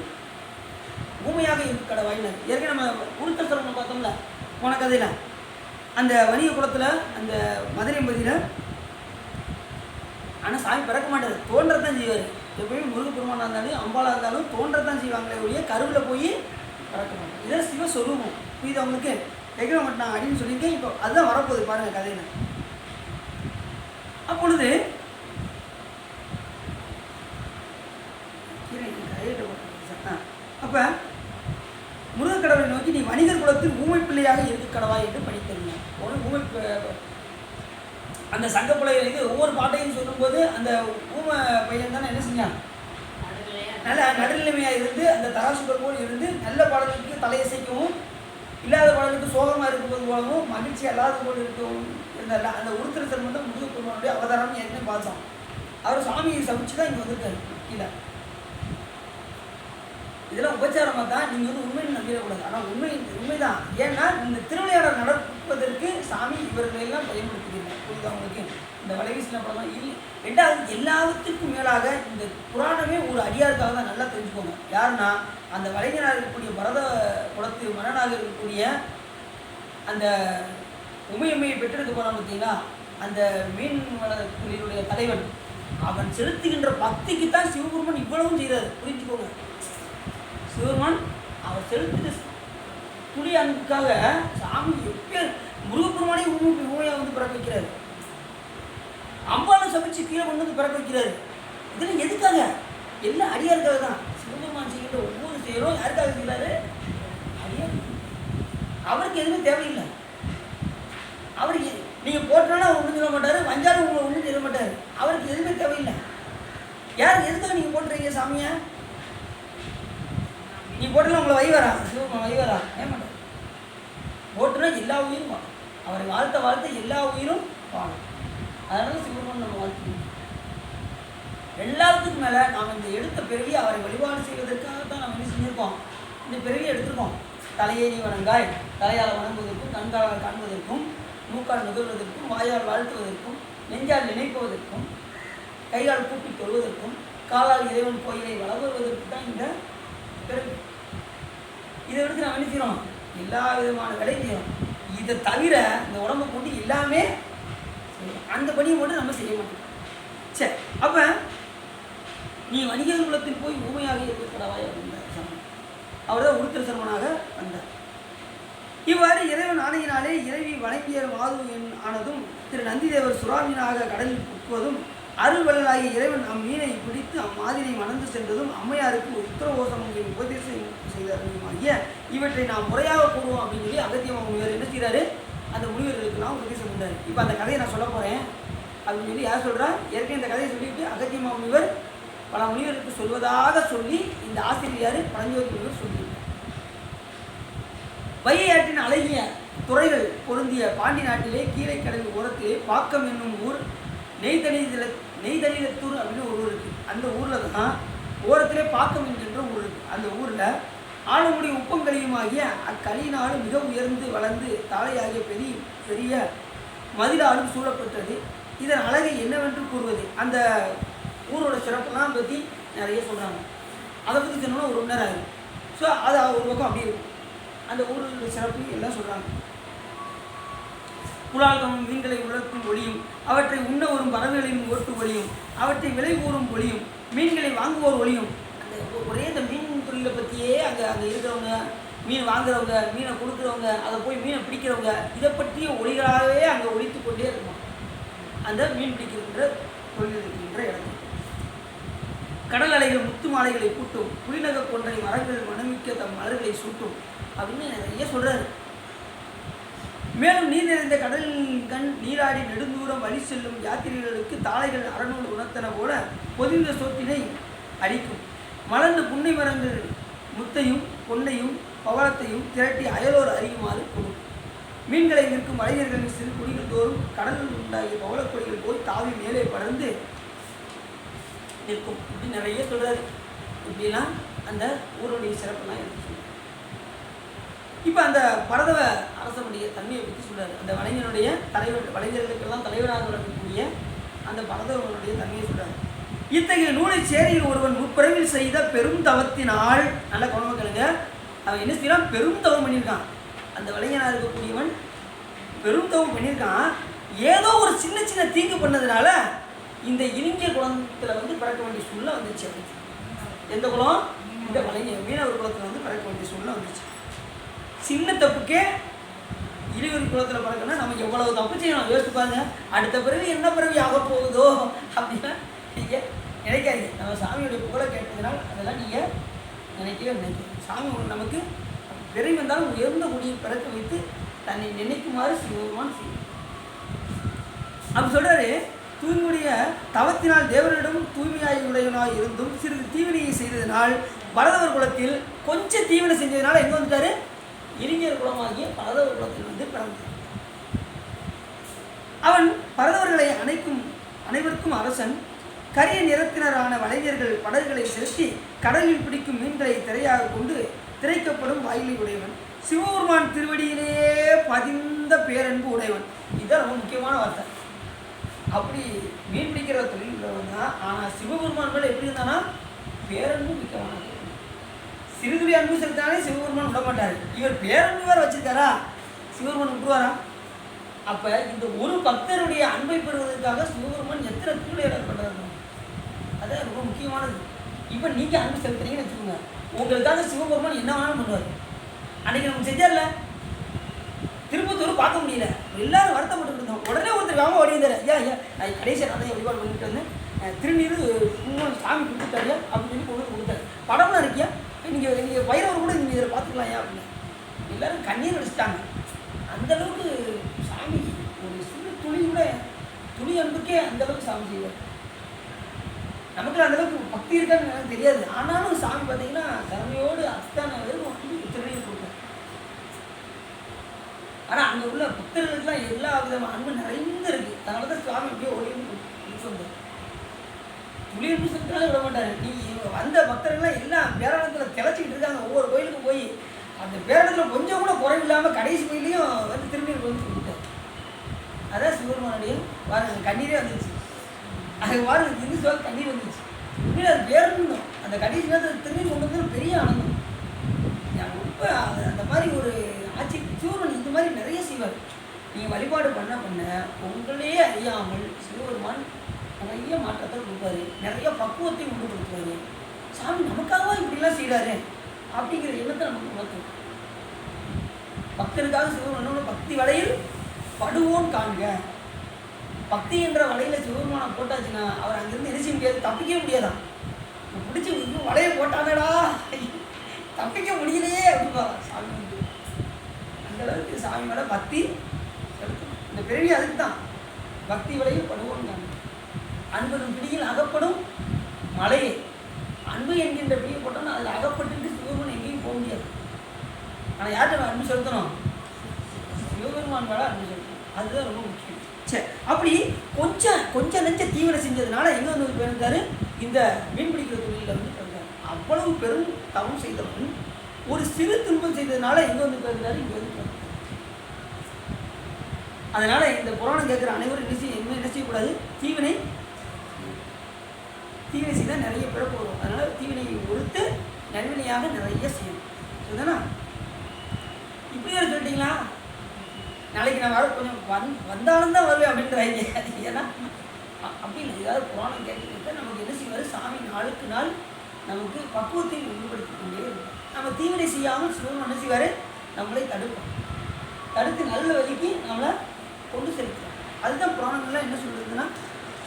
ஊமையாக இருக்கு கடவாயினார். ஏற்கனவே நம்ம உருத்தல் சரவணம் பார்த்தோம்ல போன கதையில், அந்த வணிக குளத்தில் அந்த மதுரைம்பதியில். ஆனால் சாமி பிறக்க மாட்டார், தோன்றதான் செய்வார். எப்பயுமே முருகப்பெருமானாக இருந்தாலும் அம்பாலாக இருந்தாலும் தோன்றதான் செய்வாங்களே ஒழிய கருவில் போய் பிறக்க மாட்டார். இதான் சிவஸ்வரூபம். புரியுது அவங்களுக்கு? வைக்க மாட்டான் அப்படின்னு சொல்லியிருக்கேன். இப்போ அதுதான் வரப்போகுது பாருங்கள் கதையில். அப்பொழுது அப்போ முருகக்கடவுளை நோக்கி நீ வணிகர் குலத்தில் ஊமை பிள்ளையாக இருக்கு கடவா என்று படித்தறிஞர். ஒரு ஊமை அந்த சங்க பிள்ளைகள் இது ஒவ்வொரு பாட்டையும் சொல்லும்போது அந்த ஊமை பையன் தானே என்ன செஞ்சான்? நல்ல நடுநிலைமையாக இருந்து அந்த தராசுகள் போல் இருந்து நல்ல பாடலுக்கு தலையசைக்கவும் இல்லாத பாடலுக்கு சோகமாக இருக்கும்போது போலவும் மகிழ்ச்சி அல்லாத போல் இருக்கவும் இருந்தால அந்த உருத்திர சர்மம் தான் முருகப்பெருமானுடைய அவதாரம் ஏற்கனவே பார்த்தோம். அவர் சாமியை சமைச்சு தான் இங்கே வந்திருக்காரு கீழே. இதெல்லாம் உபச்சாரமாக தான் நீங்கள் வந்து உண்மைன்னு நம்பிடக்கூடாது. ஆனால் உண்மைதான். ஏன்னா இந்த திருவிளையாடல் நடப்பதற்கு சாமி இவர்களெல்லாம் பயன்படுத்துகிறீங்க. புரியுது அவங்களுக்கு? இந்த வலைவீசின படம் தான் இல்லை. ரெண்டாவது எல்லாத்துக்கும் மேலாக இந்த புராணமே ஒரு அடியாருக்காக தான். நல்லா தெரிஞ்சுக்கோங்க. யாருன்னா அந்த வலைஞராக இருக்கக்கூடிய பரத குலத்து மன்னனாக இருக்கக்கூடிய அந்த உமையம்மையை பெற்றெடுக்க போனால் பார்த்தீங்களா, அந்த மீன் வள தொழிலுடைய தலைவன் அவன் செலுத்துகின்ற பக்திக்கு தான் சிவபெருமான் இவ்வளவும் செய்கிறார். புரிஞ்சுக்கோங்க. சிவபெருமான் அவர் செலுத்துகிற துளி அன்புக்காக சாமி எப்ப முருகப்பெருமானே ஊமையாக வந்து பிறக்க வைக்கிறாரு. அம்பாலும் சமைச்சு கீழே கொண்டு வந்து பிறக்க வைக்கிறாரு. இதெல்லாம் எதுக்காக? எல்லாம் அடியாருக்காக தான். சிவபெருமான் செய்கின்ற ஒவ்வொரு செயலும் யாருக்காக செய்கிறாரு? அடியார். அவருக்கு எதுவுமே தேவையில்லை. அவருக்கு நீங்கள் போட்டோன்னா அவர் ஒன்றும் சொல்ல மாட்டார், வஞ்சாலும் உங்களை ஒன்றும் சொல்ல மாட்டார். அவருக்கு எதுவுமே தேவையில்லை. யார் எதுக்காக நீங்கள் போட்டுறீங்க சாமியை? நீ போட்டுலாம் உங்களை வைவரா? சிவபெருமான் வைவரா? ஏமாட்டார். போட்டுனா எல்லா உயிரும் வாழும். அவரை வாழ்த்த எல்லா உயிரும் வாழும். அதனால சிவபெருமான் நம்ம வாழ்க்கை எல்லாத்துக்கும் மேலே நாம் இந்த எடுத்த பிறவி அவரை வழிபாடு செய்வதற்காக தான் நம்ம என்ன செஞ்சுருக்கோம்? இந்த பிறவியை எடுத்திருக்கோம். தலையை நீ வணங்காய், தலையால் வணங்குவதற்கும், கண்காலால் காண்பதற்கும், மூக்கால் நுகர்வதற்கும், வாயால் வாழ்த்துவதற்கும், நெஞ்சால் நினைப்பதற்கும், கையால் கூப்பி தொழுவதற்கும், காலால் இறைவன் கோயிலை வளர்வதற்கு தான் இந்த பிறவி. இதை எடுத்து நாம் என்ன செய்யறோம்? எல்லா விதமான வேலையும் செய்யறோம். இதை தவிர இந்த உடம்பை கொண்டு எல்லாமே அந்த பணியை மட்டும் நம்ம செய்ய மாட்டோம். சரி, அப்போ நீ வணிகர் குலத்தில் போய் ஊமையாக இருக்கக்கூடாவாய் அப்படின்றார். அவர் தான் உருத்திர சர்மனாக வந்தார். இவ்வாறு இறைவன் ஆணையினாலே இறைவி வணங்கிய மாது ஆனதும் திரு நந்திதேவர் சுறாமீனாக கடலில் புக்குவதும் அருள்வல்லாகிய இறைவன் அம்மீனை பிடித்து அம்மாதினை மணந்து சென்றதும் அம்மையாருக்கு உத்தரவோசமங்களை உபதேசம் செய்தாருமாகிய இவற்றை நாம் முறையாக கூறுவோம் அப்படின்னு சொல்லி அகத்திய முனிவர் என்ன செய்கிறாரு? அந்த முனிவர்களுக்கெல்லாம் உபதேசம் பண்ணார். இப்போ அந்த கதையை நான் சொல்ல போகிறேன் அப்படின்னு சொல்லி யார் சொல்கிறா? ஏற்கனவே இந்த கதையை சொல்லிவிட்டு அகத்திய முனிவர் பல முனிவருக்கு சொல்வதாக சொல்லி இந்த ஆசிரியர் பரஞ்சோதி முனிவர் சொல்லியிருக்கார். வைகையாற்றின் அழகிய துறைகள் பொருந்திய பாண்டி நாட்டிலே கீழே கடல் ஓரத்திலே பாக்கம் என்னும் ஊர் நெய்தலிலத்தூர் அப்படின்னு ஒரு ஊர் இருக்குது. அந்த ஊரில் தான் ஓரத்திலே பாக்கம் என்கின்ற ஊர் இருக்குது. அந்த ஊரில் ஆளுமுடி உப்பங்கலியுமாகிய அக்களியினாலும் மிக உயர்ந்து வளர்ந்து தாழையாகிய பெரிய மதிலாலும் சூழப்பட்டது. இதன் அழகை என்னவென்று கூறுவது? அந்த ஊரோட சிறப்பெல்லாம் பற்றி நிறைய சொல்கிறாங்க. அதை பற்றி சொன்னோன்னா ஒரு மணி நேரம் ஆகும். ஸோ அது ஒரு பக்கம் அப்படி இருக்கும். அந்த ஊரோட சிறப்பு எல்லாம் சொல்கிறாங்க. புலால்கமும் மீன்களை உலர்த்தும் ஒளியும், அவற்றை உண்ண வரும் பறவைகளின் ஓட்டு ஒளியும், அவற்றை விலை கூறும் ஒளியும், மீன்களை வாங்குவோர் ஒளியும். அந்த ஒரே இந்த மீன் தொழிலை பற்றியே அங்கே இருக்கிறவங்க, மீன் வாங்குறவங்க, மீனை கொடுக்குறவங்க, அதை போய் மீனை பிடிக்கிறவங்க, இதை பற்றிய ஒளிகளாகவே அங்கே ஒழித்து கொண்டே இருக்கும். அந்த மீன் பிடிக்கின்ற தொழில் இருக்கின்ற இடத்தில் கடல் அலைகள் முத்து மாலைகளை கூட்டும், புலிநகர் கொன்றை மரங்கள் மனமிக்க தம் மலர்களை சூட்டும் அப்படின்னு நிறைய சொல்கிறாரு. மேலும் நீர் நிறைந்த கடல் கண் நீராடி நெடுந்தூரம் வழி செல்லும் யாத்திரிகளுக்கு தாளைகள் அறநூல் உணர்த்தன போல பொதிந்த சோத்தினை அளிக்கும். மலர்ந்த புன்னை மரங்கள் முத்தையும் பொன்னையும் பவளத்தையும் திரட்டி அயலோர் அறியுமாறு கொடுக்கும். மீன்களை விற்கும் வலைஞர்களின் சிறு குடிகள் தோறும் கடலில் உண்டாகிய பவளக்கொடிகள் போய் தாவி மேலே படர்ந்து நிற்கும். இப்படி நிறைய சொல்கிறாரு. இப்படிலாம் அந்த ஊருடைய சிறப்பெல்லாம் எடுத்து சொல்லுவார். இப்போ அந்த பரதவ அரசனுடைய தன்மையை பற்றி சொல்கிறார். அந்த வலைஞனுடைய வலைஞர்களுக்கெல்லாம் தலைவராக விளங்கக்கூடிய அந்த பரதவனுடைய தன்மையை சொல்கிறார். இத்தகைய நூலை சேரியில் ஒருவன் முற்பிறவில் செய்த பெரும் தவத்தினால், நல்ல குழம்பு கேளுங்க, அவன் என்ன செய்யறான்? பெரும் தவம் பண்ணியிருக்கான். அந்த வலைஞனாக இருக்கக்கூடியவன் பெரும் தவம் பண்ணியிருக்கான். ஏதோ ஒரு சின்ன சின்ன தீங்கு பண்ணதுனால இந்த இளைஞர் குலத்தில் பிறக்க வேண்டிய சூழ்நிலை வந்துச்சு. எந்த குலம்? இந்த வலைஞர் மீனவர் குலத்தில் பிறக்க வேண்டிய சூழ்நிலை வந்துச்சு. சின்ன தப்புக்கே இளைஞர் குலத்தில் பிறக்கணும்னா நம்ம எவ்வளவு தப்பு செய்யணும் யோசிச்சு பாருங்க. அடுத்த பிறவி என்ன பிறவி ஆக போகுதோ அப்படின்னா நீங்கள் நினைக்காதீங்க. நம்ம சாமியோடைய புகழை கேட்டதுனால் அதெல்லாம் நீங்கள் நினைக்கவே. சாமி நமக்கு பிறவி வந்தாலும் உயர்ந்த முடியை பிறக்க வைத்து தன்னை நினைக்குமாறு சிவபெருமான் செய்யும். அப்படி சொல்கிறாரு. தூய்மையுடைய தவத்தினால் தேவரிடம் தூய்மையாயுடையவனாக இருந்தும் சிறிது தீவினையை செய்ததினால் பரதவர் குலத்தில் கொஞ்சம் தீவினை செஞ்சதுனால எங்கே வந்துட்டாரு? இளைஞர் குலமாகிய பரதவர் குலத்தில் பிறந்தார். அவன் பரதவர்களை அனைவருக்கும் அரசன். கரிய நிறத்தினரான வலைஞர்கள் படகுகளை செலுத்தி கடலில் பிடிக்கும் மீன்களை திரையாக கொண்டு திரைக்கப்படும் வாயிலை உடையவன். சிவபெருமான் திருவடியிலேயே பதிந்த பேரன்பு உடையவன். இதுதான் ரொம்ப முக்கியமான வார்த்தை. அப்படி மீன் பிடிக்கிற தொழில் உள்ளவன் தான். ஆனால் சிவபெருமான் மேலே எப்படி இருந்தானா? பேரன்பு மிக்கவான. சிறுதுளி அன்பு செலுத்தாலே சிவபெருமான் விட மாட்டார். இவர் பேரன்பு வேறு வச்சிருக்காரா? சிவபெருமான் விட்டுவாரா? அப்போ இந்த ஒரு பக்தருடைய அன்பை பெறுவதற்காக சிவபெருமான் எத்தனை தூளை பண்ணுறாரு. அதான் ரொம்ப முக்கியமானது. இப்போ நீங்கள் அன்பு செலுத்துறீங்கன்னு வச்சுக்கோங்க, உங்களுக்காக சிவபெருமான் என்ன வேணாலும் பண்ணுவார். அன்றைக்கி நம்ம செஞ்சார்ல, திருப்பத்தூர் பார்க்க முடியல, எல்லாரும் வருத்தப்பட்டு இருந்தோம். உடனே ஒருத்தர் வாங்க ஓடி வந்தார், ஐயா ஐயா நான் கடைசியாக நான் தான் வழிபாடு பண்ணிட்டு வந்தேன், திருநீர் சாமி கொடுத்துட்டாரியா அப்படின்னு சொல்லி கொண்டு கொடுத்தாரு. படம்லாம் இருக்கியா, நீங்கள் வைரவர் கூட நீங்கள் இதில் பார்த்துக்கலாம் அப்படின்னு எல்லோரும் கண்ணீர் அடிச்சிட்டாங்க. அந்தளவுக்கு சாமி ஒரு சிறு துளி அன்புக்கே அந்தளவுக்கு சாமி செய்வார். நமக்கு அந்தளவுக்கு பக்தி இருக்கான்னு எனக்கு தெரியாது. ஆனாலும் சாமி பார்த்தீங்கன்னா திறமையோடு அஸ்தான வெறும் திருநீர் கொடுத்தார். ஆனால் அங்கே உள்ள பக்தர்களுக்கெல்லாம் எல்லா விதமான அன்பு நிறைந்து இருக்குது. அதனால தான் சுவாமி அப்படியே ஓடின்னு வந்தார். துளி அன்பு செலுத்தினாலும் விட மாட்டார். நீ வந்த பக்தர்கள்லாம் எல்லாம் பேரணத்தில் கிளச்சிக்கிட்டு இருக்காங்க. ஒவ்வொரு கோயிலுக்கும் போய் அந்த பேரணத்தில் கொஞ்சம் கூட குறைவில்லாமல் கடைசி கோயிலையும் வந்து திருநீர் வந்து கொடுத்தார். அதான் சிவபெருமானுடைய பாருங்க கண்ணீரே வந்துச்சு. அது பாருங்க இந்து சொல்ல கண்ணீர் வந்துச்சு. உண்மையில அது பேரணும். அந்த கடைசி நேரத்தில் திருநீர் கொண்டு வந்து பெரிய ஆனந்தம். ரொம்ப அந்த மாதிரி ஒரு ஆட்சி சிவபெருமான் இந்த மாதிரி நிறைய செய்வார். நீங்கள் வழிபாடு பண்ண உங்களே அறியாமல் சிவபெருமான் நிறைய மாற்றத்தை கொடுப்பாரு, நிறைய பக்குவத்தை கொண்டு கொடுப்பாரு. சாமி நமக்காக இப்படிலாம் செய்கிறாரு அப்படிங்கிற எண்ணத்தை நமக்கு உணர்த்தும். பக்தருக்காக சிவபெருமானோட பக்தி வலையில் படுவோம் காண்க. பக்தி என்ற வலையில் சிவபெருமானை போட்டாச்சுன்னா அவர் அங்கேருந்து எரிச்ச முடியாது, தப்பிக்கவே முடியாதான். பிடிச்சி இன்னும் வலையை போட்டானடா தப்பிக்க முடியலையே அப்படிப்பா சாமி. அந்த அளவுக்கு சாமி மேலே பக்தி செலுத்தணும். இந்த பிறவி அதுக்கு தான் பக்தி வலையில் படுவோம் காண்க. அன்பும் பிடியில் அகப்படும் மலையே. அன்பு என்கின்ற பிடியை போட்டோம்னா அதில் அகப்பட்டு சிவபெருமான் எங்கேயும் போக முடியாது. ஆனால் யார்கிட்ட அன்பு செலுத்தணும்? சிவபெருமான் மேலே அன்பு செலுத்தணும். அதுதான் ரொம்ப முக்கியம். சரி, அப்படி கொஞ்சம் நெஞ்ச தீவிர செஞ்சதுனால எங்கே வந்து பிறந்தாரு? இந்த மீன் பிடிக்கிற தொழிலில் வந்து பிறந்தார். அவ்வளவு பெரும் தவம் செய்தவன் ஒரு சிறு துன்பம் செய்ததுனால எங்கே வந்து பிறந்தாரு? இங்கே வந்து பிறந்தார். அதனால இந்த புராணம் கேட்குற அனைவரும் என்ன செய்யக்கூடாது? தீவினை செய்தால் நிறைய பிறப்பு வரும். அதனால தீவினையை ஒழுத்து நல்வினையாக நிறைய செய்யணும். சரிதானா? இப்படி ஒரு சொல்லிட்டீங்களா? நாளைக்கு நான் வர கொஞ்சம் வந்தாலும் தான் வருவேன் அப்படின்றாங்க. ஏன்னா அப்படி இல்லை, ஏதாவது புராணம் கேட்க நமக்கு என்ன செய்வார்? சாமி நாளுக்கு நாள் நமக்கு பக்குவத்தை உறுதிப்படுத்திக் கொண்டே இருக்கும். நம்ம தீவினை செய்யாமல் சிவன் என்ன செய்வார்? நம்மளை தடுத்து நல்ல வழிக்கு நம்மளை கொண்டு செலுத்துவோம். அதுதான் புராணங்கள்லாம் என்ன சொல்கிறதுன்னா,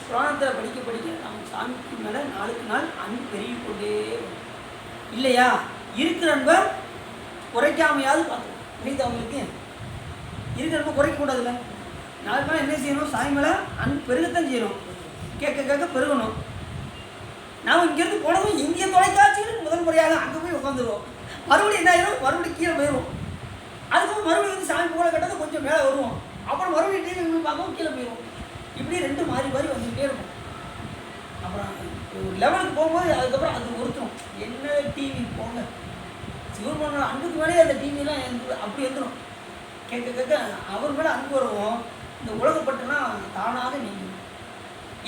புராணத்தை படிக்க நம்ம சாமிக்கு மேலே நாளுக்கு நாள் அன்பு பெருகிக்கொண்டே வரும். இல்லையா? இருக்கிற அன்பை குறைக்காமையாவது பார்க்கணும். புரியுது அவங்களுக்கு? இருக்கிற அன்பை குறைக்கக்கூடாதுல்ல. நாளுக்கு நாள் என்ன செய்யணும்? சாமி மேலே அன்பு பெருகத்தான் செய்யணும். கேட்க பெருகணும். நாம் இங்கேருந்து போனதும் இந்திய தொலைக்காட்சிகளுக்கு முதல் முறையாக அங்கே போய் உட்காந்துருவோம். மறுபடியும் என்ன ஆயிரும்? மறுபடியும் கீழே போயிடுவோம். அதுக்கப்புறம் மறுபடியும் வந்து சாமி போல கட்டது கொஞ்சம் மேலே வருவோம். அப்புறம் மறுபடியும் டிவி பார்க்கவும் கீழே போயிடுவோம். இப்படி ரெண்டு மாறி வந்துக்கிட்டே இருக்கும். அப்புறம் ஒரு லெவலுக்கு போகும்போது அதுக்கப்புறம் அது ஒருத்தரும் என்ன டிவி போங்க, சிவபெருமானோட அன்புக்கு மேலே அந்த டிவிலாம் அப்படி வந்துடும். கேட்க அவர் மேலே அன்பு வருவோம். இந்த உலகப்பட்டுலாம் தானாக நீங்கும்.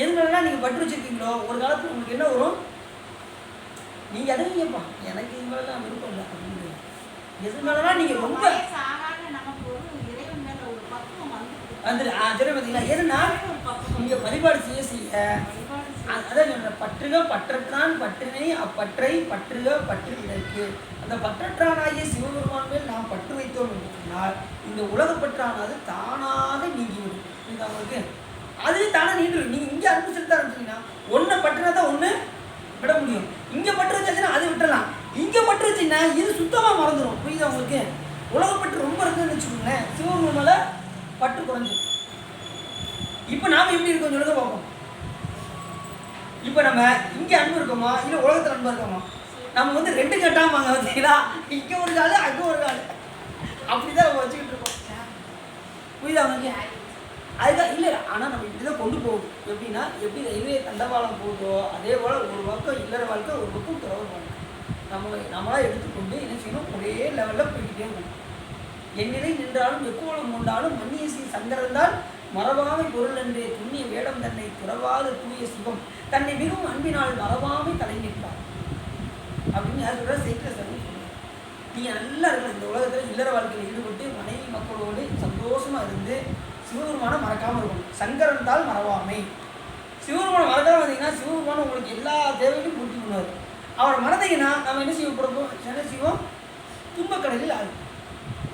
எது மேலாம் நீங்கள் பற்று வச்சுருக்கீங்களோ ஒரு காலத்தில் உங்களுக்கு என்ன வரும்? நீங்கள் அறிவிங்கப்பா, எனக்கு இது மேலாம் விருப்பம் இல்லை அப்படின்னு. எது மேலாம் நீங்கள் ரொம்ப வந்துடு சரி பார்த்தீங்களா? ஏன்னா நீங்கள் வழிபாடு செய்ய அதான் சொல்கிறேன், பற்றற்றான் பற்றினை அப்பற்றை பற்று விடற்கு. அந்த பற்றற்றானாகிய சிவபெருமான் மேல் நாம் பற்று வைத்தோம் என்று சொன்னால் இந்த உலகப்பற்றானது தானாக நீங்கிவிடும். இது அவங்களுக்கு அது தானே நீண்டு. நீங்கள் இங்கே அன்பு செலுத்த ஆரம்பிச்சிங்கன்னா ஒன்றை பற்றினா தான் ஒன்று விட முடியும். இங்கே பற்று வச்சாச்சுன்னா அது விட்டுடலாம். இங்கே பற்று வச்சிங்கன்னா இது சுத்தமாக மறந்துடும். புரியுது அவங்களுக்கு? உலகப்பற்று ரொம்ப இருக்குன்னு வச்சுக்கோங்களேன், சிவபெருமான் மேலே பற்று குறைஞ்சிடும். இப்போ நாம் எப்படி இருக்கோம் சொல்லுங்க பார்ப்போம். இப்போ நம்ம இங்கே அன்பு இருக்கோமா இல்லை உலகத்தில் அன்பு இருக்கோமா? நம்ம வந்து ரெண்டு கட்டாமாங்க பார்த்தீங்களா? இங்கே ஒரு கால் அங்கே ஒரு கால் அப்படிதான் நம்ம வச்சுக்கிட்டு இருக்கோம். புரியுதா அவங்க? அதுதான் இல்லை. ஆனால் நம்ம இப்படி தான் கொண்டு போகும். எப்படின்னா எப்படி ரயில்வே தண்டவாளம் போகுதோ அதே போல் ஒரு பக்கம் இல்லற வாழ்க்கை, ஒரு பக்கம் துறவு வாழ்க்கை. நம்மளாக எடுத்துக்கொண்டு என்ன செய்யணும்? ஒரே லெவலில் போய்கிட்டே இருக்கணும். என்னிலை நின்றாலும் எக்கோலம் கொண்டாலும் மன்னியசி சங்கரந்தால் மறவாமை பொருள் என்றே துண்ணிய வேடம் தன்னை துறவாத தூய சிவம் தன்னை மிகவும் அன்பினால் மறவாமை தலை நிற்பார் அப்படின்னு யார் சொல்கிற? சைக்கிர சரணம் சொல்லுவார். நீங்கள் நல்லா இருக்கிற இந்த உலகத்தில் இல்லற வாழ்க்கையில் ஈடுபட்டு மனைவி மக்களோடு சந்தோஷமாக இருந்து சிவபெருமானை மறக்காமல் இருக்கணும். சங்கரந்தால் மறவாமை. சிவபெருமானை மறக்காமல் வந்தீங்கன்னா ஏன்னா சிவபெருமான் உங்களுக்கு எல்லா தேவையும் பூர்த்தி பண்ணுவார். அவரை மறந்தீங்கன்னா நம்ம என்ன செய்வோம்? என்ன செய்வோம்? துன்பக்கடலில் ஆகும்.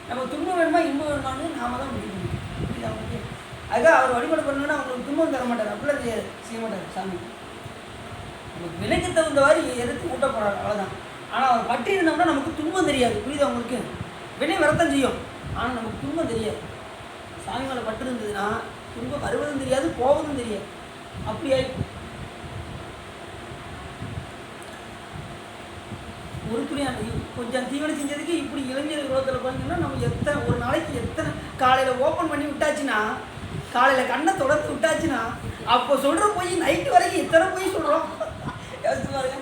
நம்ம துன்பம் வேணுமா இன்பம் வேணுமான்னு நாம தான் முடிவு பண்ணிக்கணும். அதுக்காக அவர் வழிபாடு பண்ணணும்னா அவங்களுக்கு துன்பம் தர மாட்டார், அப்படிலாம் செய்ய மாட்டார் சாமி. நமக்கு விலைக்கு தகுந்தவாறு எதிர்த்து ஊட்ட போகிறார், அவ்வளோதான். ஆனால் அவர் பற்றி இருந்தோம்னா நமக்கு துன்பம் தெரியாது. புரியுது அவங்களுக்கு? வினை வரத்தான் செய்யும், ஆனால் நமக்கு துன்பம் தெரியாது. சாமி மேலே பட்டு இருந்ததுன்னா துன்பம் வருவதும் தெரியாது, போவதும் தெரியாது. அப்படியே ஒரு துணியாக கொஞ்சம் தீவனம் செஞ்சதுக்கு இப்படி இளைஞர் உலகத்தில் பார்த்தீங்கன்னா நம்ம ஒரு நாளைக்கு எத்தனை காலையில் ஓப்பன் பண்ணி விட்டாச்சுன்னா, காலையில் கண்ணை தொடர்ந்து விட்டாச்சுன்னா, அப்போ சொல்கிற போய் நைட்டு வரைக்கும் எத்தனை போய் சொல்கிறோம் யோசிச்சு பாருங்க.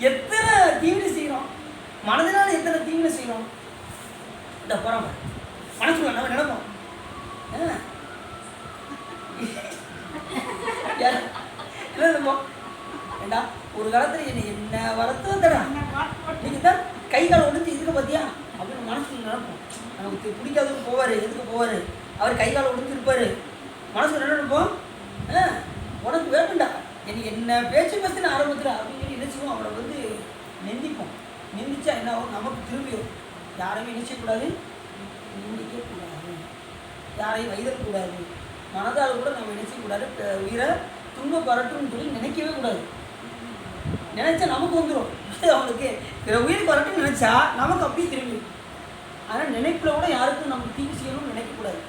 எத்தனை தீவனம் செய்கிறோம், மனதினால எத்தனை தீவனம் செய்கிறோம். இந்த போகிறோம் மனசுல நம்ம நினைப்போம் என்ன நினைப்போம்? ஏண்டா ஒரு காலத்தில் என்ன வரத்தும் தடா நீங்கள் தான் கை காலை ஒடிச்சு இதுக்கு பார்த்தியா அப்படின்னு மனசுல நினைப்போம். நமக்கு பிடிக்காதவங்க போவார், எதுக்கு போவார்? அவர் கை காலை ஒடிச்சிருப்பார். மனசுல என்ன நினைப்போம்? உனக்கு வேணும்டா எனக்கு என்ன பேச்சு பேசுன்னு ஆரம்பத்தில் அப்படின்னு சொல்லி நினைச்சுவோம். அவரை வந்து நிந்திப்போம். நிந்திச்சா என்ன ஆகும்? நமக்கு திரும்பியும் யாரையும் நினைச்சக்கூடாது, நிந்திக்கக்கூடாது, யாரையும் வைதக்கூடாது, மனதால் கூட நம்ம நினைச்சக்கூடாது. உயிரை துன்ப பரட்டும்னு சொல்லி நினைக்கவே கூடாது. நினைச்சா நமக்கு வந்துடும். அவனுக்கு உயிருக்கு வரட்டும்னு நினைச்சா நமக்கு அப்படியே திரும்பி. ஆனால் நினைப்பில் கூட யாருக்கும் நம்ம தீங்கு செய்யணும்னு நினைக்கக்கூடாது.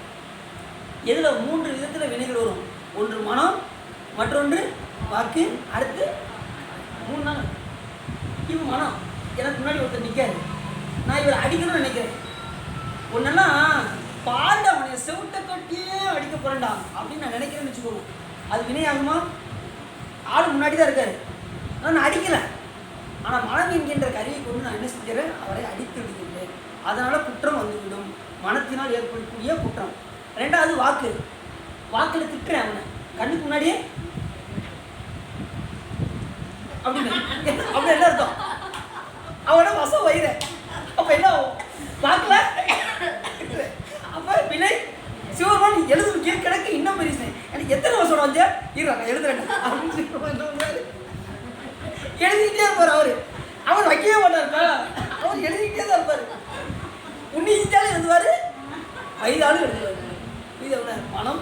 எதில் 3 விதத்தில் வினைகள் வரும். ஒன்று மனம், மற்றொன்று வாக்கு, அடுத்து 3 நாள். இவன் மனம் எனக்கு முன்னாடி ஒருத்தர் நிற்காரு, நான் இவரை அடிக்கணும்னு நினைக்கிறேன். ஒன்றெல்லாம் பாண்ட அவனை செவிட்ட கட்டியே அடிக்க போறேன்டா அப்படின்னு நான் நினைக்கிறேன்னு வச்சுக்கோங்க. அது வினையாகுமா? ஆள் முன்னாடி தான் இருக்காரு, நான் அடிக்கலை. ஆனால் மனம் என்கின்ற கருவியை கொண்டு நான் என்ன செஞ்சுறேன்? அவரை அடித்து விடுகின்றேன். அதனால் குற்றம் வந்துவிடும். மனத்தினால் ஏற்படக்கூடிய குற்றம். 2வது வாக்கு. வாக்கில் திட்டுறேன் அவனை கண்ணுக்கு முன்னாடியே அப்படின்னு. அப்படி என்ன அர்த்தம்? அவனை வசம் வயிறு. அப்போ என்ன ஆகும்? வாக்கில் அப்போ வினை சிவபெருமான் எழுதும் கீழ்கிழக்கு இன்னும் பெரிய எனக்கு எத்தனை வருஷம் வந்து நான் எழுதுறேன் அப்படின்னு எழுதிக்கிட்டே இருப்பார். அவர் வைக்கவே மாட்டாருப்பா, அவர் எழுதிக்கிட்டே தான் இருப்பார். உன்னிச்சாலும் எழுதுவார், வயதாலும் எழுதுவார். இது எவ்வளோ மனம்.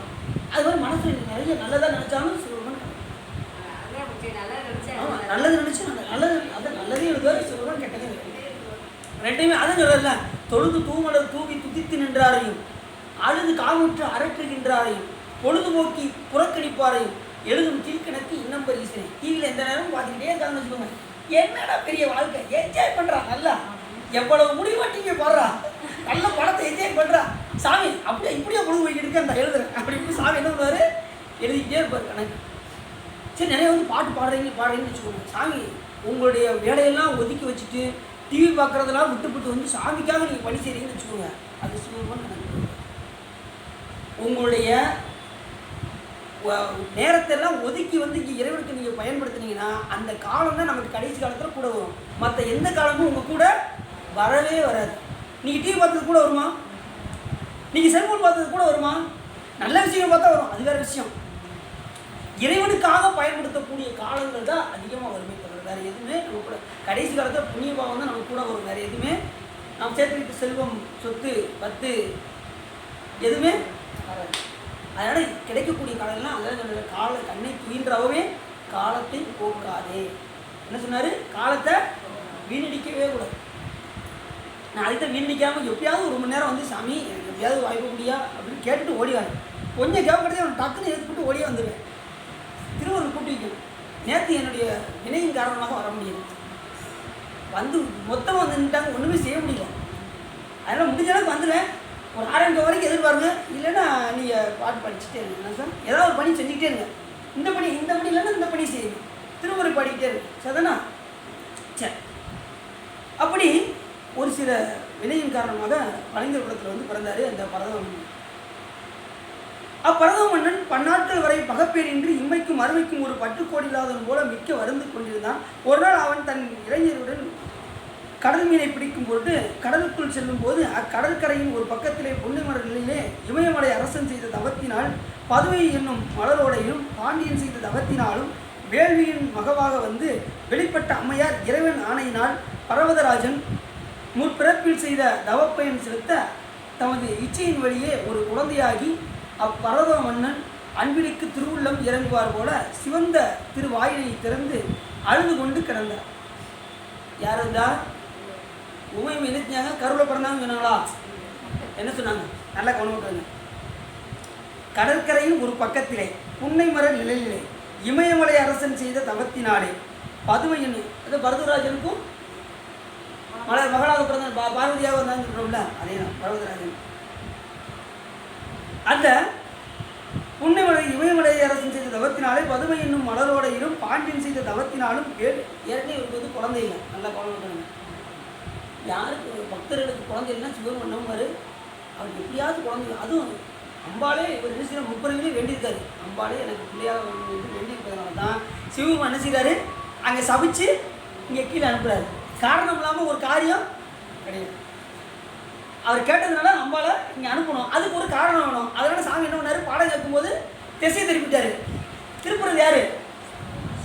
அது மாதிரி மனசில் நிறைய நல்லதாக நினச்சாலும் சிவபெருமான் நல்லது நினச்சி நல்லதே எழுதுவார். சிவபெருமான் கெட்டதே எழுதுவார். 2மே அதான் சொல்லல. தொழுது தூமலர் தூவி துதித்து நின்றாரையும், அழுது காமுற்று அரற்றுகின்றாரையும், பொழுதுபோக்கி புறக்கணிப்பாரையும், எழுதும் கீழ்கணக்கு இன்னும் பரிசனை. டிவியில் எந்த நேரமும் பார்த்துக்கிட்டே இருக்காங்கன்னு வச்சுக்கோங்க. என்னடா பெரிய வாழ்க்கை, என்ஜாய் பண்ணுறா, நல்லா எவ்வளவு முடிவு டிவி போடுறா, நல்ல படத்தை என்ஜாய் பண்ணுறா. சாமி அப்படியே இப்படியே பொழுது போய்கிட்டு இருக்க, அந்த எழுதுறேன் அப்படி இப்படி சாமி என்ன பண்ணுவார்? எழுதிக்கிட்டே இருப்பார் கணக்கு. சரி, நிறைய வந்து பாட்டு பாடுறீங்கன்னு வச்சுக்கோங்க. சாமி உங்களுடைய வேலையெல்லாம் ஒதுக்கி வச்சுட்டு டிவி பார்க்குறதெல்லாம் விட்டுப்பட்டு வந்து சாமிக்காக நீங்கள் பணி செய்கிறீங்கன்னு வச்சுக்கோங்க. அது சிவபெருமான் கணக்கு. உங்களுடைய நேரத்தெல்லாம் ஒதுக்கி வந்து இங்கே இறைவனுக்கு நீங்கள் பயன்படுத்தினீங்கன்னா அந்த காலம் தான் நமக்கு கடைசி காலத்தில் கூட வரும். மற்ற எந்த காலமும் உங்கள் கூட வரவே வராது. நீங்கள் டிவி பார்த்தது கூட வருமா? நீங்கள் செல்ஃபோன் பார்த்தது கூட வருமா? நல்ல விஷயம் பார்த்தா வரும், அது வேறு விஷயம். இறைவனுக்காக பயன்படுத்தக்கூடிய காலங்கள் தான் அதிகமாக வருமே தவிர வேறு எதுவுமே நம்ம கூட கடைசி காலத்தில் புண்ணிய பாவம் தான் நம்ம கூட வரும். வேறு எதுவுமே நாம் சேர்த்து வைத்த செல்வம், சொத்து, பத்து எதுவுமே வராது. அதனால் கிடைக்கக்கூடிய காலம்லாம் அதான் கால கண்ணை துயின்றவே காலத்தை போக்காதே. என்ன சொன்னார்? காலத்தை வீணடிக்கவே கூடாது. நான் அதுதான் வீணடிக்காமல் எப்பயாவது 1 மணி நேரம் வந்து சாமி எனக்கு எப்பயாவது வாய்ப்பு முடியா அப்படின்னு கேட்டுட்டு ஓடிவாங்க. கொஞ்சம் கேட்கறதே அவன் டக்குன்னு எடுத்துக்கிட்டு ஓடியே வந்துடுவேன். திருவள்ளுவர் கூட்டி வைக்கணும். நேற்று என்னுடைய வினையின் காரணமாக வர முடியல, வந்து மொத்தமாக வந்து நின்ட்டாங்க, ஒன்றுமே செய்ய முடியல. அதனால் முடிஞ்ச அளவுக்கு வந்துடுவேன். ஒரு 6 மணி வரைக்கும் எதிர்பாருங்க. இல்லைன்னா நீங்கள் பாட்டு படிச்சுட்டே இருங்க சார், ஏதாவது ஒரு பணி செஞ்சுக்கிட்டே இருங்க. இந்த பணி இல்லைன்னா இந்த பணி செய்யுங்க, திருமுறை பாடிக்கிட்டே இருக்கு. சரிதானா? சரி. அப்படி ஒரு சில வினையின் காரணமாக கலைஞர் குலத்தில் வந்து பிறந்தார் அந்த பரதவ மன்னன். அப்பரதவ மன்னன் பன்னாட்கள் வரை பகப்பேரின்றி இம்மைக்கும் அருமைக்கும் ஒரு பட்டுக்கோடி இல்லாதவன் போல மிக்க வருந்து கொண்டிருந்தான். ஒரு நாள் அவன் தன் இளைஞருடன் கடல் மீனை பிடிக்கும் பொருட்டு கடலுக்குள் செல்லும் போது அக்கடற்கரையின் ஒரு பக்கத்திலே பொன்னை மலர்களிலே இமயமலை அரசன் செய்த தவத்தினால் பதுவை என்னும் மலரோடையும் பாண்டியன் செய்த தவத்தினாலும் வேள்வியின் மகவாக வந்து வெளிப்பட்ட அம்மையார் இறைவன் ஆணையினால் பர்வதராஜன் முற்பிறப்பில் செய்த தவப்பயன் செலுத்த தமது இச்சையின் வழியே ஒரு குழந்தையாகி அப்பர்வத மன்னன் அன்பினுக்கு திருவுள்ளம் இறங்குவார் போல சிவந்த திருவாயினை திறந்து அழுது கொண்டு கிடந்தார். யார் இருந்தா? உமையும் என்ன செஞ்சாங்க? கருவில் பிறந்தாங்க சொன்னாங்களா? என்ன சொன்னாங்க? நல்லா கவனிட்டுவாங்க. கடற்கரையின் ஒரு பக்கத்திலே புன்னை மர நிலையிலே இமயமலை அரசன் செய்த தவத்தினாலே பதுமையின் அது பரதுராஜனுக்கும் மகளாக பிறந்த பார்வதியாக வந்தான்னு சொல்கிறோம்ல, அதே தான் பர்வதராஜன். அந்த புன்னைமலை இமயமலை அரசன் செய்த தவத்தினாலே பதுமை என்னும் மலரோடையிலும் பாண்டியன் செய்த தவத்தினாலும் ஏற்கனவே இருப்பது குழந்தை இல்லை. நல்லா குழந்தை யாருக்கு பக்தர்களுக்கு குழந்தை இல்லைன்னா சிவன் நம்புவார். அவருக்கு எப்படியாவது குழந்தை, அதுவும் அம்பாலே இவர் என்ன செய்யணும், முப்பதுலேயே வேண்டியிருக்காரு. அம்பாலே எனக்கு பிள்ளையாக வேண்டியிருக்கிறதுனால தான் சிவன் என்ன செய்கிறாரு, அங்கே சபிச்சு இங்கே கீழே அனுப்புகிறாரு. காரணம் இல்லாமல் ஒரு காரியம் கிடையாது. அவர் கேட்டதுனால அம்பால இங்கே அனுப்பணும், அதுக்கு ஒரு காரணம் வேணும். அதனால சாமி என்ன பண்ணாரு, பாடம் கேட்கும்போது திசையை திருப்பிட்டாரு. திருப்புறது யாரு?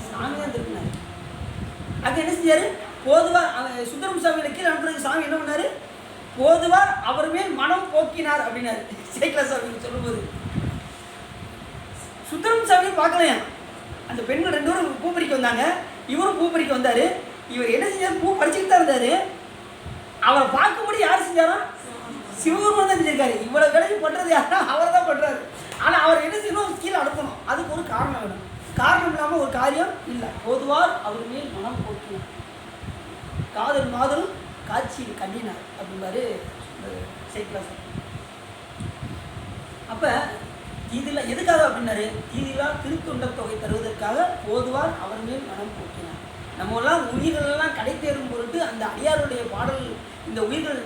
சாமி தான் திருப்பினார். அது என்ன செஞ்சாரு, போதுவார் சுந்தரம் சாமியை கீழே அனுப்புறதுக்கு சாமி என்ன பண்ணாரு, போதுவார் அவர் மேல் மனம் போக்கினார் அப்படின்னாரு. சேக்கலா சாமி சொல்லும்போது சுந்தரம் சாமியை பார்க்கலையா, அந்த பெண்கள் 2 பேரும் பூ பறிக்க வந்தாங்க, இவரும் பூ பறிக்க வந்தார். இவர் என்ன செஞ்சார், பூ பறிச்சுக்கிட்டு தான் இருந்தார். அவரை பார்க்கும்படி யார் செஞ்சாரா, சிவபெருமான் தான் செஞ்சிருக்காரு. இவ்வளோ வேலையும் பண்ணுறது யாரா, அவர் தான் பண்ணுறாரு. ஆனால் அவர் என்ன செய்யணும், கீழே அனுப்பணும், அதுக்கு ஒரு காரணம் வேணும். காரணம் இல்லாமல் ஒரு காரியம் இல்லை. போதுவார் அவர் மேல் மனம் போக்கினார், காதல் மாதலும் காட்சியில் கண்டினார் அப்படின்பாரு சேக்கலா சாமி. அப்போ இதில் எதுக்காக அப்படின்னாரு, தீதிலாம் திருத்தொண்ட தொகை தருவதற்காக போதுவார் அவர் மேல் மனம் போக்கினார். நம்மெல்லாம் உயிர்களெல்லாம் கடை தேரும் பொருட்டு அந்த அடியாருடைய பாடல் இந்த உயிர்கள்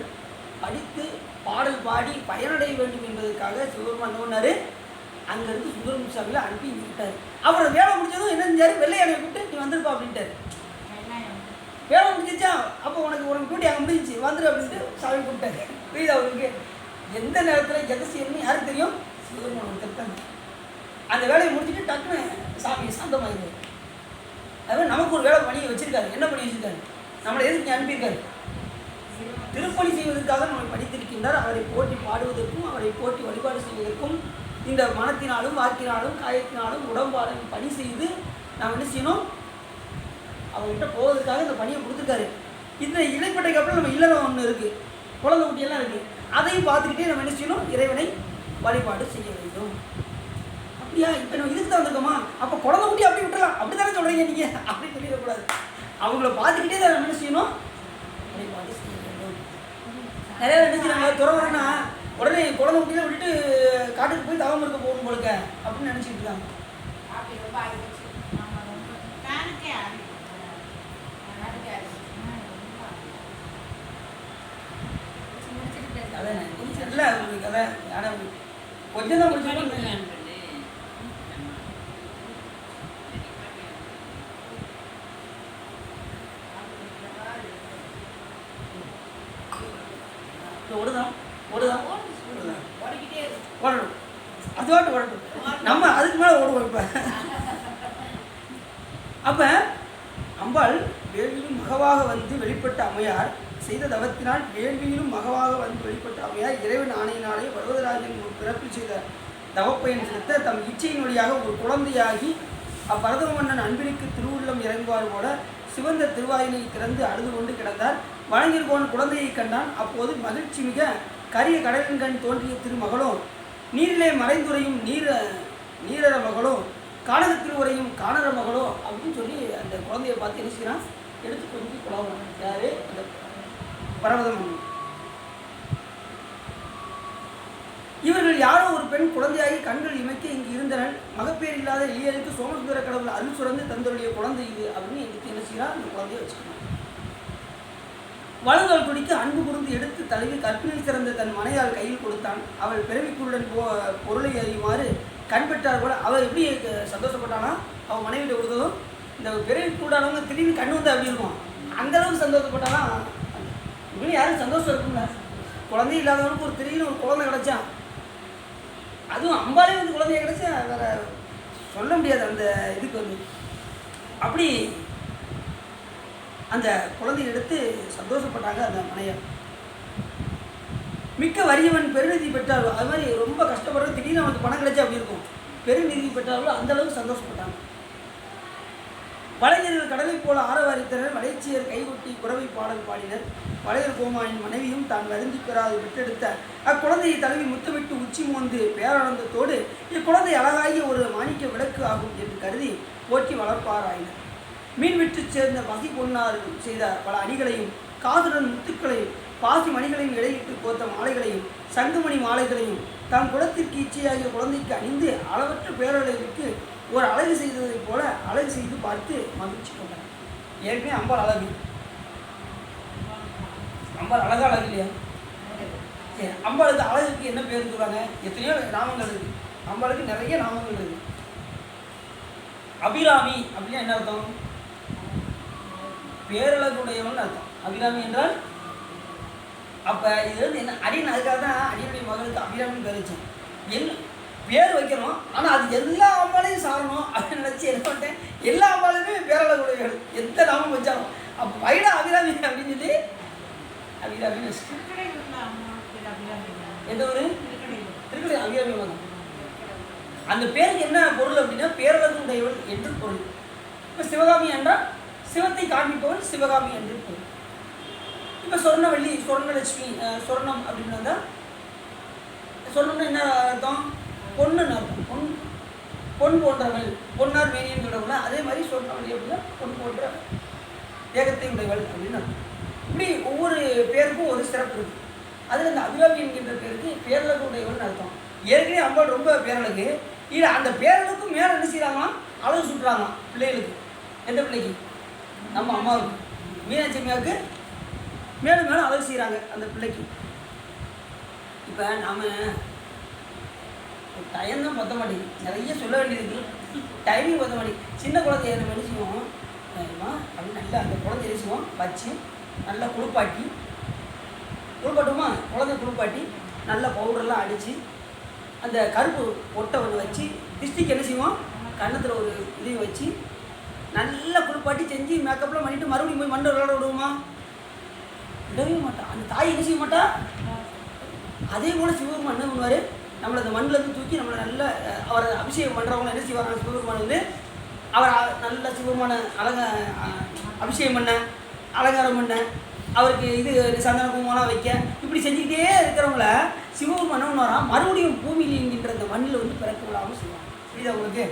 படித்து பாடல் பாடி பயனடைய வேண்டும் என்பதற்காக சிவபெருமான் என்ன பண்ணாரு, அங்கேருந்து சுந்தரம் சாமியில் அனுப்பி விட்டார். அப்புறம் வேலை முடிஞ்சதும் என்ன செஞ்சார், வெள்ளையானை கூப்பிட்டு நீ வந்துருப்பா அப்படின்ட்டார். வேலை முடிஞ்சிச்சா, அப்போ உனக்கு கூட்டி அங்கே முடிஞ்சிச்சு வந்துரு அப்படின்ட்டு சாமி கூப்பிட்டாரு. புரியுது அவருக்கு எந்த நேரத்தில் எதை செய்யணும்னு யாருக்கு தெரியும், சிவபெருமான் திருத்தம். அந்த வேலையை முடிச்சுட்டு டக்குன்னு சாமி சாந்தமாயிருது. அதுவே நமக்கு ஒரு வேலை பணியை வச்சிருக்காரு. என்ன பண்ணி வச்சிருக்காரு, நம்மளை எதுக்கு அனுப்பியிருக்காரு, திருப்பணி செய்வதற்காக நம்மளை படித்திருக்கின்றார். அவரை போட்டி பாடுவதற்கும் அவரை போட்டி வழிபாடு செய்வதற்கும் இந்த மனத்தினாலும் வாக்கினாலும் காயத்தினாலும் உடம்பாலும் பணி செய்து நாம் என்ன செய்யணும், அவர்கிட்ட போவதற்காக இந்த பணியை கொடுத்துருக்காரு. இந்த இடைப்பட்ட அப்புறம் நம்ம இல்லறம் ஒன்று இருக்குது, குழந்தை குட்டியெல்லாம் இருக்குது, அதையும் பார்த்துக்கிட்டே நம்ம என்ன செய்யணும், இறைவனை வழிபாடு செய்ய வேண்டும். அப்படியா, இப்போ நம்ம இதுக்கு தான் வந்திருக்கோமா, அப்போ குழந்தை குட்டி அப்படி விட்டுலாம் அப்படி தானே சொல்கிறீங்க நீங்கள், அப்படி சொல்லிடக்கூடாது. அவங்கள பார்த்துக்கிட்டே தான் நம்ம என்ன செய்யணும், வழிபாடு செய்ய வேண்டும். நிறையா என்ன செய்யறாங்க, துறவரன்னா உடனே குழந்தை குட்டியெல்லாம் விட்டுட்டு காட்டுக்கு போய் தவம் இருக்க போகணும் போலுக்க அப்படின்னு நினச்சிட்டு இருக்காங்க. அதான் கொஞ்சம் இல்லை உங்களுக்கு, அதான் ஆனால் கொஞ்சம் தான் முடிச்சு ஓடுதான் ஓடணும், அதுவாட்டு ஓடட்டும், நம்ம அதுக்கு மேலே ஓடுவோம். இப்போ அப்போ அம்பாள் வேள்வியிலும் மகவாக வந்து வெளிப்பட்ட அம்மையார் செய்த தவத்தினால் வேள்வியிலும் மகவாக வந்து வெளிப்பட்ட அம்மையார் இறைவன் ஆணையினாலே பர்வதராஜன் ஒரு பிறப்பில் செய்த தவப்பயன் செலுத்த தம் இச்சையின் வழியாக ஒரு குழந்தையாகி அப்பரதம மன்னன் அன்பினுக்கு திருவுள்ளம் இறங்குவார் போல சிவந்த திருவாயினை திறந்து அழுது கொண்டு கிடந்தார். வழங்கியிருப்பவன் குழந்தையை கண்டான். அப்போது மகிழ்ச்சி மிக கரிய கடலின் கண் தோன்றிய திருமகளோ, நீரிலே மறைந்துரையும் நீரற மகளோ, காணக திருவுரையும் காணற மகளோ அப்படின்னு சொல்லி அந்த குழந்தையை பார்த்து என்ன செய்யறான், எடுத்து கொஞ்சம் குழந்தை யாரு, அந்த பர்வதம். இவர்கள் யாரோ ஒரு பெண் குழந்தையாகி கண்கள் இமைக்க இங்கு இருந்தனர். மகப்பேர் இல்லாத எளியருக்கு சோமசுந்தர கடவுள் அருள் சுரந்து தந்தருடைய குழந்தை இது அப்படின்னு எடுத்து என்ன செய்யறான், அந்த குழந்தைய வச்சுக்கணும். வலங்கால் துடிக்கு அன்பு கூர்ந்து எடுத்து தழுவி கற்பினில் சிறந்த தன் மனையால் கையில் கொடுத்தான். அவள் பிறவிக்குள்ளுடன் பொருளை அறியுமாறு கண் பெற்றார் போல. அவள் எப்படி சந்தோஷப்பட்டானா, அவள் மனைவியிட கொடுத்ததும் இந்த பிறவிக்கூடானவங்க திடீர்னு கண் வந்து அப்படி இருக்கும், அந்தளவுக்கு சந்தோஷப்பட்டானா. இப்படின்னு யாரும் சந்தோஷம் இருக்குங்களா, குழந்தை இல்லாதவனுக்கு ஒரு திடீர்னு ஒரு குழந்தை கிடச்சான், அதுவும் அம்பாலே வந்து குழந்தைய கிடச்சா வேற சொல்ல முடியாது. முடியாது அந்த இதுக்கு வந்து. அப்படி அந்த குழந்தையை எடுத்து சந்தோஷப்பட்டாங்க அந்த மனையர். மிக்க வறியவன் பெருநிதி பெற்றார்கள், அது மாதிரி ரொம்ப கஷ்டப்படுறது திடீர்னு அவனுக்கு பணம் கிடைச்சா அப்படி இருக்கும். பெருநிதி பெற்றார்களோ அந்த அளவுக்கு சந்தோஷப்பட்டாங்க. வளைஞர்கள் கடலை போல ஆரவாரித்தனர், வளைச்சியர் கைகொட்டி குறவை பாடல் பாடினர். வளையர் கோமானின் மனைவியும் தான் வருந்தி பெறாது பெற்றெடுத்த அக்குழந்தையை தழுவி முத்தமிட்டு உச்சி மோந்து பேரானந்தத்தோடு இக்குழந்தை அழகாகிய ஒரு மாணிக்க விளக்கு ஆகும் என்று கருதி போற்றி வளர்ப்பாராயினர். மீன் விட்டு சேர்ந்த பசி பொன்னார் செய்த பல அணிகளையும் காதுடன் முத்துக்களையும் பாசி மணிகளையும் இடையிட்டு கோத்த மாலைகளையும் சங்குமணி மாலைகளையும் தன் குலத்திற்கு இச்சையாகிய குழந்தைக்கு அணிந்து அளவற்ற பேரழகுக்கு ஒரு அழகு செய்ததைப் போல அழகு செய்து பார்த்து மகிழ்ச்சி கொண்டார். ஏற்கனவே அம்பாள் அழகு, அம்பாள் அழகா அழகு இல்லையா? சரி, அம்பாளுக்கு அழகுக்கு என்ன பேர் சொல்லுவாங்க? எத்தனையோ நாமங்கள் இருக்கு. அம்பாளுக்கு நிறைய நாமங்கள் இருக்கு. அபிராமி அப்படின்னா என்ன அர்த்தம்? பேரழகுடையவன் அர்த்தம். அபிராமி என்றால் அப்ப இது வந்து என்ன அடின்னு, அதுக்காக தான் அடியுடைய மகளுக்கு அபிராமின்னு பேர் வச்சேன். பேர் வைக்கணும், ஆனால் அது எல்லா அம்பாலையும் சாரணும் அப்படின்னு நினச்சி என்ன பண்ணிட்டேன், எல்லா அம்பாலுமே பேரழகுடையவர்கள் எந்த நாமம் வச்சாலும் அப்போ வைடா அபிராமி அப்படின்னு சொல்லி அபிராமின்னு வச்சு எந்த ஒரு திருக்கடை அபிராமி மகன். அந்த பேருக்கு என்ன பொருள் அப்படின்னா பேரழகுடையவள் என்று பொருள். இப்போ சிவகாமி என்றால் சிவத்தை காண்பிப்பவன் சிவகாமி என்று பொருள். இப்போ சொர்ணவள்ளி, சொர்ணலட்சுமி, சொர்ணம் அப்படின்னு வந்தால் சொர்ணம்னா என்ன அர்த்தம்? பொண்ணுன்னு அர்த்தம். பொன் போன்றவள், பொன்னார் மேனியன் சொல்கிறவங்கள அதே மாதிரி சொர்ணவள்ளி அப்படின்னா பொன் போன்ற தேகத்தை உடையவள் அப்படின்னு அர்த்தம். இப்படி ஒவ்வொரு பேருக்கும் ஒரு சிறப்பு இருக்குது. அதில் இந்த அபிராமி என்கின்ற பேருக்கு பேரழகு உடையவள்னு அர்த்தம். ஏற்கனவே அம்பாள் ரொம்ப பேரழகு, இல்லை அந்த பேரழகுக்கும் மேலே என்ன செய்கிறாங்களாம், அழகு சுட்டுறாங்களாம் பிள்ளைகளுக்கு. எந்த பிள்ளைக்கு? நம்ம அம்மாவுக்கு, மீனாட்சி அம்மாவுக்கு மேலும் மேலும் அழகு செய்கிறாங்க அந்த பிள்ளைக்கு. இப்போ நாம் டைம் தான் பற்ற மாட்டேங்குது, நிறைய சொல்ல வேண்டியது, டைமிங் பற்ற மாட்டேங்குது. சின்ன குழந்தைய நம்ம என்ன செய்வோம் அப்படின்னு நல்லா அந்த குழந்தைய என்ன செய்வோம் வச்சு நல்லா குளிப்பாட்டுமா, குழந்தை குளிப்பாட்டி நல்லா பவுடர்லாம் அடித்து அந்த கருப்பு ஒட்டை ஒன்று வச்சு டிஸ்டிக் என்ன செய்வோம் கன்னத்தில் ஒரு இதையும் வச்சு நல்லா குளிப்பாட்டி செஞ்சு மேக்கப்லாம் பண்ணிவிட்டு மறுபடியும் போய் மண்டை விளையாட விடுவோமா? விடவே மாட்டான். அந்த தாய் என்ன செய்ய மாட்டா? அதே போல் சிவபெருமான் என்ன பண்ணுவார், நம்மளை அந்த மண்ணிலேருந்து தூக்கி நம்மளை நல்லா அவரை அபிஷேகம் பண்ணுறவங்க என்ன செய்வாங்க, சிவபெருமான் வந்து அவர் நல்ல சிவபெருமான அபிஷேகம் பண்ண, அலங்காரம் பண்ண, அவருக்கு இது சந்தன குங்குமம்லாம் வைக்க, இப்படி செஞ்சுக்கிட்டே இருக்கிறவங்கள சிவபெருமான் என்ன பண்ணுவாராம், மறுபடியும் பூமியில் என்கின்ற அந்த மண்ணில் வந்து பிறக்க விடாமல் செய்வாங்க. புரியுதா உங்களுக்கு?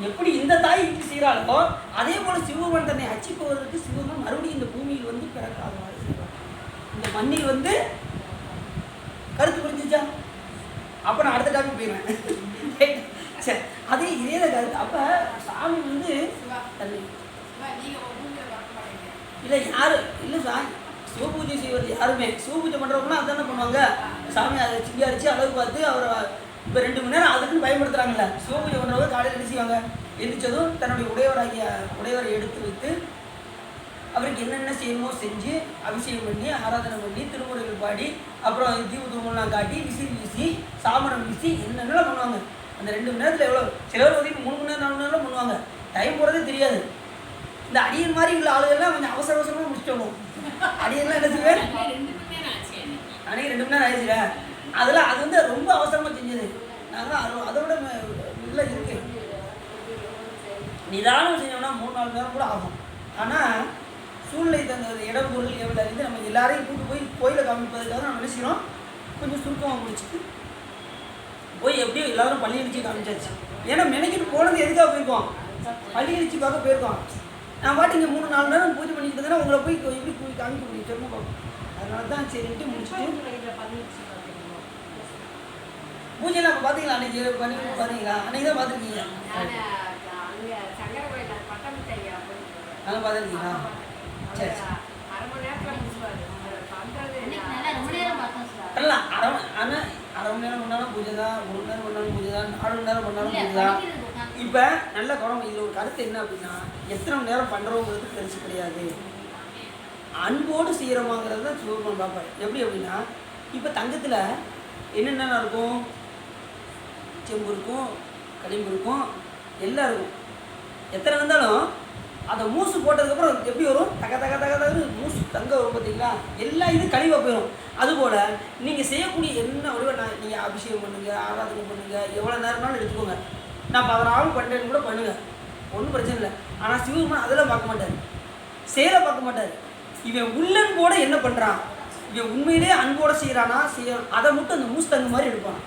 எப்படி இந்த தாய் இப்படி செய்கிறாளோ அதே போல் சிவபெருமான் தன்னை அச்சிப்பவருக்கு சிவபெருமான் மறுபடியும் இந்த பூமியில் வந்து பிறக்காதவாறு செய்வார். இந்த மண்ணில் வந்து கருத்து புரிஞ்சிச்சா? அப்போ நான் அடுத்த டாபிக் போயிடுவேன். சரி, அதே இதே தான் கருத்து. அப்போ சாமி வந்து இல்லை யார் இல்லை சிவபூஜை செய்வது யாருமே சிவபூஜை பண்ணுறவங்கன்னா அதானே பண்ணுவாங்க. சாமி அதை சிங்காரிச்சு அளவு பார்த்து அவரை இப்போ 2 மணி நேரம் அதுக்குன்னு பயன்படுத்துகிறாங்களே. சிவபூஜை பண்ணுறவங்க காலையில் என்ன செய்வாங்க, எந்திரிச்சதும் தன்னுடைய உடையவரை எடுத்து வைத்து அவருக்கு என்னென்ன செய்யணுமோ செஞ்சு அபிஷேகம் பண்ணி ஆராதனை பண்ணி திருமுறைகள் பாடி அப்புறம் தீப தூமெல்லாம் காட்டி விசிறி வீசி சாமரம் வீசி என்னென்னலாம் பண்ணுவாங்க. அந்த 2 மணி நேரத்தில் எவ்வளோ சிலர் வந்து 3 மணி நேரம் 4 மணி நேரம் பண்ணுவாங்க. டைம் போகிறதே தெரியாது. இந்த அடியன் மாதிரி உள்ள ஆளுகள்லாம் கொஞ்சம் அவசரமாக முடிச்சிட்டோம். அடியெல்லாம் என்ன செய்வேன், அன்றைக்கி 2 மணி நேரம் ஆயிடுச்சுல, அதெல்லாம் அது வந்து ரொம்ப அவசரமாக செஞ்சது. நாங்கள் அதோட இல்லை இருக்கு நிதானம் செஞ்சோம்னா 3-4 மணி நேரம் கூட ஆகும். ஆனால் சூழ்நிலை தந்த இடம் பொருள் எவ்வளோ இருந்து நம்ம எல்லாரையும் கூட்டு போய் கோயிலை காமிப்பதுக்காக நம்ம நினைச்சிக்கிறோம். கொஞ்சம் சுருக்கமாக முடிச்சுட்டு போய் எப்படியோ எல்லாரும் பள்ளி அடிச்சு காமிச்சாச்சு. ஏன்னா மெனக்கிட்டு போனது எதுக்காக போயிருக்கோம், பள்ளி அடிச்சு பார்க்க போயிருக்கோம். நான் பாட்டு இங்கே 3-4 மணி நேரம் பூஜை பண்ணிக்கிட்டு இருந்தேன்னா உங்களை போய் எப்படி போய் காமிக்க முடியும் சொல்லுங்க பார்ப்போம். அதனால தான் சரின்ட்டு முடிச்சுட்டு பூஜைலாம் அப்போ பார்த்தீங்களா, அன்றைக்கி பண்ணி பார்த்தீங்களா? அன்றைக்கி தான் பார்த்துருக்கீங்க. நல்லா பார்த்துருக்கீங்களா? சரி இல்லை அரை மணி நேரம் பண்ணாலும் பூஜை தான், 1 மணி நேரம் பண்ணாலும் பூஜை தான், 4 மணி நேரம் பண்ணாலும் பூஜை தான். இப்போ நல்ல குழம்பு இதில் ஒரு கருத்து என்ன அப்படின்னா, எத்தனை மணி நேரம் பண்ணுறோங்கிறது பெருசு கிடையாது, அன்போடு செய்கிறோமாங்கிறது தான் சிவபெருமான் பார்ப்பார். எப்படி அப்படின்னா இப்போ தங்கத்தில் என்னென்ன இருக்கும், செம்பு இருக்கும், களிம்பு இருக்கும், எல்லாம் இருக்கும். எத்தனை இருந்தாலும் அதை மூசு போட்டதுக்கப்புறம் எப்படி வரும்? தக தக தக தகன்னு மூசு தங்க வரும் பார்த்தீங்களா? எல்லா இது கழிவாக போயிடும். அதுபோல் நீங்கள் செய்யக்கூடிய என்ன வடிவம், நீங்கள் அபிஷேகம் பண்ணுங்கள், ஆராதனை பண்ணுங்கள், எவ்வளோ நேரம்னாலும் எடுத்துக்கோங்க. நான் 16 பண்ணுறேன்னு கூட பண்ணுங்கள், ஒன்றும் பிரச்சனை இல்லை. ஆனால் சிவபெருமான் அதெல்லாம் பார்க்க மாட்டார், செயலை பார்க்க மாட்டார். இவன் உள்ளன்போட என்ன பண்ணுறான், இவன் உண்மையிலே அன்போடு செய்கிறானா செய்யணும், அதை மட்டும் அந்த மூசு தங்க மாதிரி எடுப்பான்.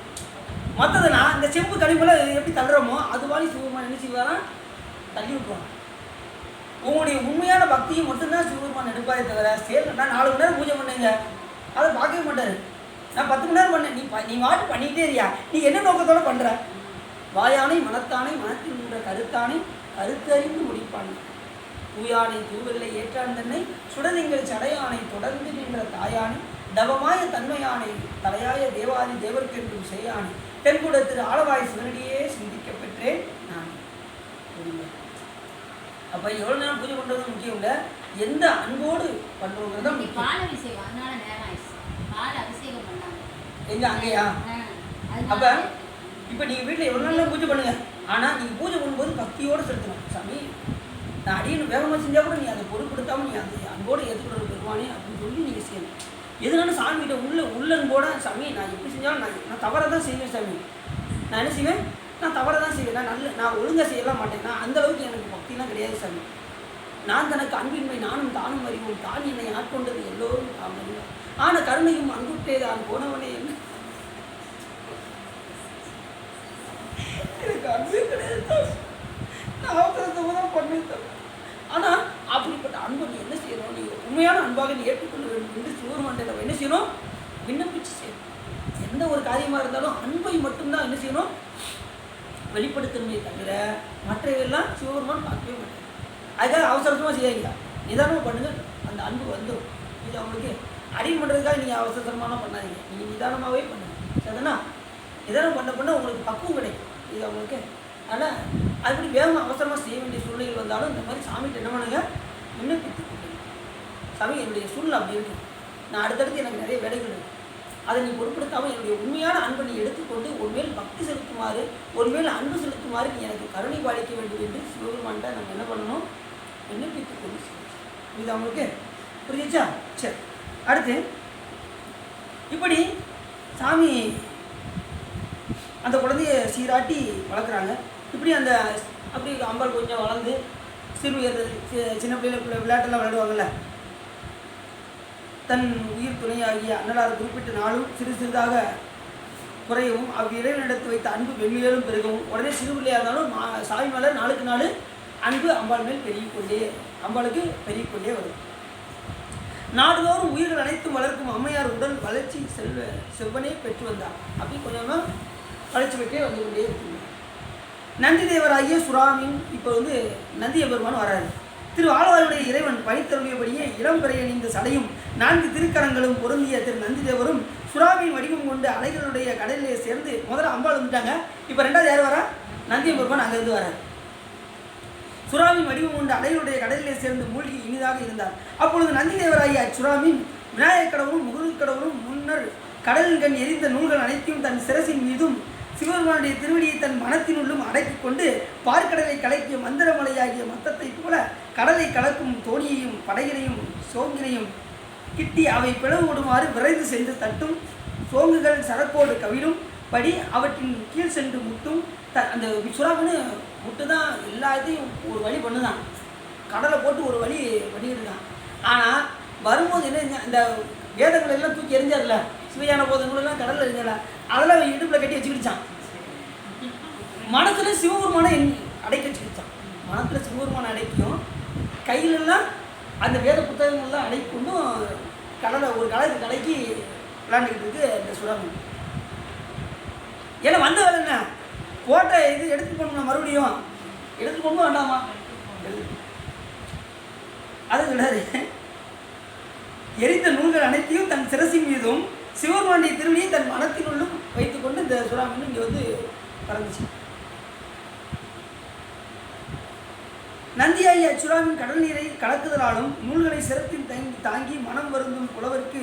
மற்றதுனா இந்த செம்பு கழிவுல எப்படி தள்ளுறோமோ அது மாதிரி சிவபெருமான் என்ன செய்வானா, தள்ளி விட்டுருவான். உங்களுடைய உண்மையான பக்தியை மட்டும்தான் சிவபெருமான் எடுப்பாரே தவிர செயல். நான் 4 மணி நேரம் பூஜை பண்ணேங்க, அதை பார்க்கவே மாட்டார். நான் 10 மணி நேரம் பண்ணேன், நீ வாட்டு பண்ணிக்கிட்டே இருக்கியா, நீ என்ன நோக்கத்தோடு பண்ணுற? வாயானை மனத்தானை மனத்தில் நின்ற கருத்தானை கருத்தறிந்து முடிப்பான். தூயானை தூவெல்லை ஏற்றான் தன்னை சுடதிங்கள் சடையானை தொடர்ந்து நின்ற தாயானை தவமாய தன்மையானை தலையாய தேவாதி தேவர்க்கென்றும் செய்யானை தென்குட திரு ஆளவாய் சிவனடியே சிந்திக்க பெற்றேன் நான். அப்போ எவ்வளோ நேரம் பூஜை பண்ணுறது முக்கியம் இல்லை, எந்த அன்போடு பண்ணுறோங்கிறது தான் முக்கியம். பால் அபிஷேகம் அதனால நேரம் ஆயிடுச்சு. பால் அபிஷேகம் பண்ணாங்க எங்க அங்கேயா? அப்போ இப்போ நீங்கள் வீட்டில் எவ்வளோ நாள் பூஜை பண்ணுங்கள், ஆனால் நீங்கள் பூஜை பண்ணும்போது பக்தியோடு செலுத்தணும். சாமி நான் அடியணும் வேகமாக செஞ்சால் கூட நீ அதை பொருட்படுத்தாமல் நீ அந்த அன்போடு ஏற்றுக்கிறது பெறுவானே அப்படின்னு சொல்லி நீங்கள் செய்யணும். எதுனாலும் சாமிகிட்ட உள்ளன்போட, சாமி நான் எப்படி செஞ்சாலும் நான் தவறை தான் செய்வேன் சாமி, நான் என்ன செய்வேன், நான் தவறை தான் செய்வேன், நான் ஒழுங்காக செய்யலாம் மாட்டேன், நான் அந்தளவுக்கு எனக்கு பக்திலாம் கிடையாது சாமி. நான் தனக்கு அன்பின்மை நானும் தானும் அறிவோம், தான் என்னை ஆட்கொண்டது எல்லோரும் தாம் அறிவோம், ஆன கருணையும் அன்புட்டே தான் போனவனே என்ன எனக்கு அன்பே கிடையாது, நான் அவசரத்தை தான் பண்ணேன். ஆனால் அப்படிப்பட்ட அன்பை நீ என்ன செய்யணும், நீ உண்மையான அன்பாக நீ ஏற்றுக்கொள்ள வேண்டும் என்று சிவபெருமான்கிட்ட நம்ம என்ன செய்யணும், விண்ணப்பிச்சு செய்யணும். எந்த ஒரு காரியமாக இருந்தாலும் அன்பை மட்டும்தான் என்ன செய்யணும், வெளிப்படுத்தணுமே தவிர மற்றவையெல்லாம் சிவபெருமான் பார்க்கவே மாட்டாங்க. அதுக்காக அவசரமாக செய்யாங்க, நிதானமாக பண்ணுங்கள், அந்த அன்பு வந்துடும். இது அவங்களுக்கு அடிமை பண்ணுறதுக்காக நீங்கள் அவசரமாக பண்ணாதீங்க, நீங்கள் நிதானமாகவே பண்ணுங்கள். சரிதானா? நிதானம் பண்ண உங்களுக்கு பக்குவம் கிடைக்கும் இது அவங்களுக்கு. ஆனால் அதுபடி வேகமாக அவசரமாக செய்ய வேண்டிய சூழ்நிலைகள் வந்தாலும் இந்த மாதிரி சாமிகிட்ட என்ன பண்ணுங்க, விண்ணப்பித்து கொடுங்க. சாமி என்னுடைய சூழ்நிலை அப்படி இருக்கு, நான் அடுத்தடுத்து எனக்கு நிறைய வேலைகள் இருக்குது, அதை நீ பொருட்படுத்தாமல் என்னுடைய உண்மையான அன்பை நீ எடுத்துக்கொண்டு உன்மேல் பக்தி செலுத்துமாறு, உன்மேல் அன்பு செலுத்துமாறு நீ எனக்கு கருணை பாலிக்க வேண்டும் என்று சிவபெருமான்கிட்ட நம்ம என்ன பண்ணணும், விண்ணப்பித்து கொண்டு செய்யணும். இது அவங்களுக்கு புரிஞ்சிச்சா? சரி, அடுத்து இப்படி சாமி அந்த குழந்தைய சீராட்டி வளர்க்குறாங்க. இப்படி அப்படி அம்பாள் கொஞ்சம் வளர்ந்து சிறு சின்ன பிள்ளைகளை விளையாட்டெல்லாம் விளையாடுவாங்கள்ல, தன் உயிர் துணையாகிய அன்னலார் குறிப்பிட்ட நாளும் சிறு சிறிதாக குறையவும் அவர் இறைவனிடத்து வைத்த அன்பு வெண்மையிலும் பெருகவும் உடனே சிறு பிள்ளையாக இருந்தாலும் சாமி மேலே நாளுக்கு நாள் அன்பு அம்பாள் மேல் அம்பாளுக்கு பெருகிக்கொண்டே வரும். நாடுதோறும் உயிர்கள் அனைத்தும் வளர்க்கும் அம்மையார் உடல் வளர்ச்சி செவ்வனே பெற்று வந்தார். அப்படி கொஞ்சமாக வளர்ச்சி பெற்றே வந்து கொண்டே இருக்குங்க. நந்தி தேவராகிய சுறாமின் இப்போ நந்தி பெருமான் வராது. திரு ஆழ்வாருடைய இறைவன் பணித்தருளியபடியே இளம்பெறை அணிந்த சடையும் 4 திருக்கரங்களும் பொருந்திய திரு நந்தி தேவரும் சுறாமின் வடிவம் கொண்டு அலைகளுடைய கடலிலே சேர்ந்து முதல்ல அம்பாள் வந்துட்டாங்க. இப்போ 2வது யார் வரா? நந்தி பெருமான் அங்கேருந்து வரார். சுறாமின் வடிவம் கொண்டு அலைகளுடைய கடலிலே சேர்ந்து மூழ்கி இனிதாக இருந்தார். அப்பொழுது நந்தி தேவராகிய சுறாமின் விநாயகக் கடவுளும் முருகக் கடவுளும் முன்னர் கடலின் கண் எரிந்த நூல்கள் அனைத்தையும் தன் சிரசின் மீதும் சிவபெருமானுடைய திருவடியை தன் மனத்தினுள்ளும் அடக்கி கொண்டு பார்க்கடலை கலக்கிய மந்திரமலையாகிய மத்தத்தை போல கடலை கலக்கும் தோணியையும் படையினையும் சோங்கினையும் கிட்டி அவை பிளவு விடுமாறு விரைந்து சென்று தட்டும் சோங்குகள் சரக்கோடு கவிழும் படி அவற்றின் கீழ் சென்று முட்டும். அந்த சுறாமனு முட்டு தான் எல்லாத்தையும் ஒரு வழி பண்ணுதான், கடலை போட்டு ஒரு வழி பண்ணிக்கிட்டு இருக்கான். ஆனால் வரும்போது என்ன, இந்த வேதங்கள் எல்லாம் தூக்கி எரிஞ்சார்ல, சிவையான போதங்களெல்லாம் கடலில் எரிஞ்சால, அதெல்லாம் அவன் இடுப்பில் கட்டி வச்சுக்கிடுச்சான். மனத்தில் சிவபெருமானை அடைக்க வச்சுக்கிடுச்சான். மனத்தில் சிவபெருமானை அடைக்கும், கையிலெல்லாம் அந்த வேத புத்தகங்கள்லாம் அடைக்கொண்டும் கடலை ஒரு கடைக்கு விளாண்டுக்கிட்டு இருக்கு இந்த சுறாமன். ஏன்னா வந்த வேலை என்ன, போட்ட இது எடுத்து போகணும்னா மறுபடியும் எடுத்து போகணும் வேண்டாமா, அதை சொல்றாரு. எரிந்த நூல்கள் அனைத்தையும் தன் சிரசின் மீதும் சிவபெருமானுடைய திருவடியை தன் மனத்தினுள்ளும் வைத்துக்கொண்டு இந்த சுறாமன் இங்கே பறந்துச்சு. நந்தியாகிய அச்சுறாவின் கடல் நீரை கலக்குதலாலும் நூல்களை சிரத்தில் தாங்கி மனம் வருந்தும் புலவருக்கு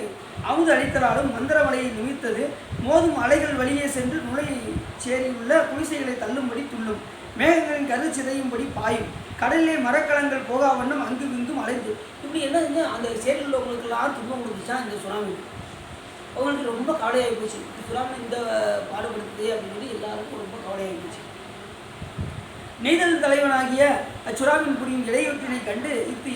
அமுது அளித்தலாலும் மந்திரமலையை நிமித்தது மோதும் அலைகள் வழியே சென்று நுழையை சேரியுள்ள குடிசைகளை தள்ளும்படி துள்ளும். மேகங்களின் கரு சிதையும்படி பாயும், கடலிலே மரக்கலங்கள் போகா வண்ணம் அங்கும் இங்கும் அலைந்து. இப்படி என்ன அந்த சேரில் உள்ளவங்களுக்கெல்லாம் துன்பம் கொடுத்துச்சா இந்த சுனாமி. அவங்களுக்கு ரொம்ப கவலையாகி போச்சு. சுனாமி இந்த பாடுபடுத்துது அப்படின்னு சொல்லி எல்லாருக்கும் ரொம்ப கவலையாகி போச்சு. நெய்தல் தலைவனாகிய அச்சுறாவின் புரியும் இடையொற்றினை கண்டு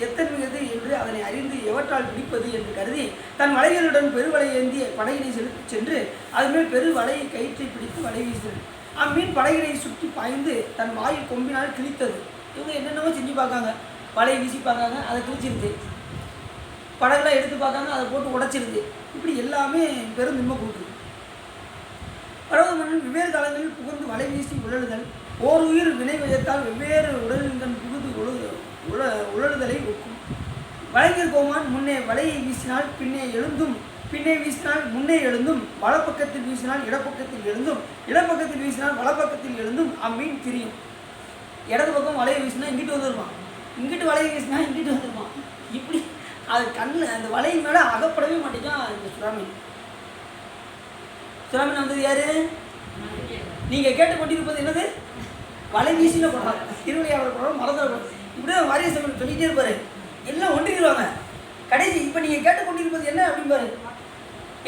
எத்தன் மிகது என்று அதனை அறிந்து எவற்றால் பிடிப்பது என்று கருதி தன் வலைகளுடன் பெருவலை ஏந்தி படகினை செலுத்தி சென்று அதுமேல் பெரு வலையை கயிற்றை பிடித்து வலை வீசினது. அம்மீன் படகினை சுற்றி பாய்ந்து தன் வாயில் கொம்பினால் கிழித்தது. இவங்க என்னென்னவோ செஞ்சு பார்க்காங்க, வலையை வீசி பார்க்காங்க, அதை கிழிச்சிருது. படகுலாம் எடுத்து பார்க்காங்க, அதை போட்டு உடைச்சிருது. இப்படி எல்லாமே பெரும் துன்பம் கொடுக்குது. பரவ மன்னன் வெவ்வேறு காலங்களில் புகுந்து வலை வீசி உழலுதல் ஓர் உயிர் வினை வயத்தால் வெவ்வேறு உடலின் புகுது உழலுதலை ஒக்கும். வலைஞர் கோமான் முன்னே வலையை வீசினால் பின்னே எழுந்தும், பின்னே வீசினால் முன்னே எழுந்தும், வலப்பக்கத்தில் வீசினால் இடப்பக்கத்தில் எழுந்தும், இடப்பக்கத்தில் வீசினால் வலப்பக்கத்தில் எழுந்தும் அம்மீன் திரியும். இடது பக்கம் வலையை வீசினா இங்கிட்டு வந்துருவான், இங்கிட்டு வலையை வீசினா இங்கிட்டு வந்துருவான். இப்படி அது கண்ணு அந்த வலையின் மேலே அகப்படவே மாட்டேங்கான் இந்த சுறாமீன். சுறாமீன் வந்தது யாரு? நீங்கள் கேட்டுக்கொண்டிருப்பது என்னது? வலை வீசின படம், திருவிளையாடல் படம், மறந்துட படம். இப்படியே வாரிய சமையல் சொல்லிகிட்டே இருப்பாரு. எல்லாம் ஒன்றிடுவாங்க. கடைசி இப்போ நீங்கள் கேட்டுக்கொண்டிருப்பது என்ன அப்படின்பாரு.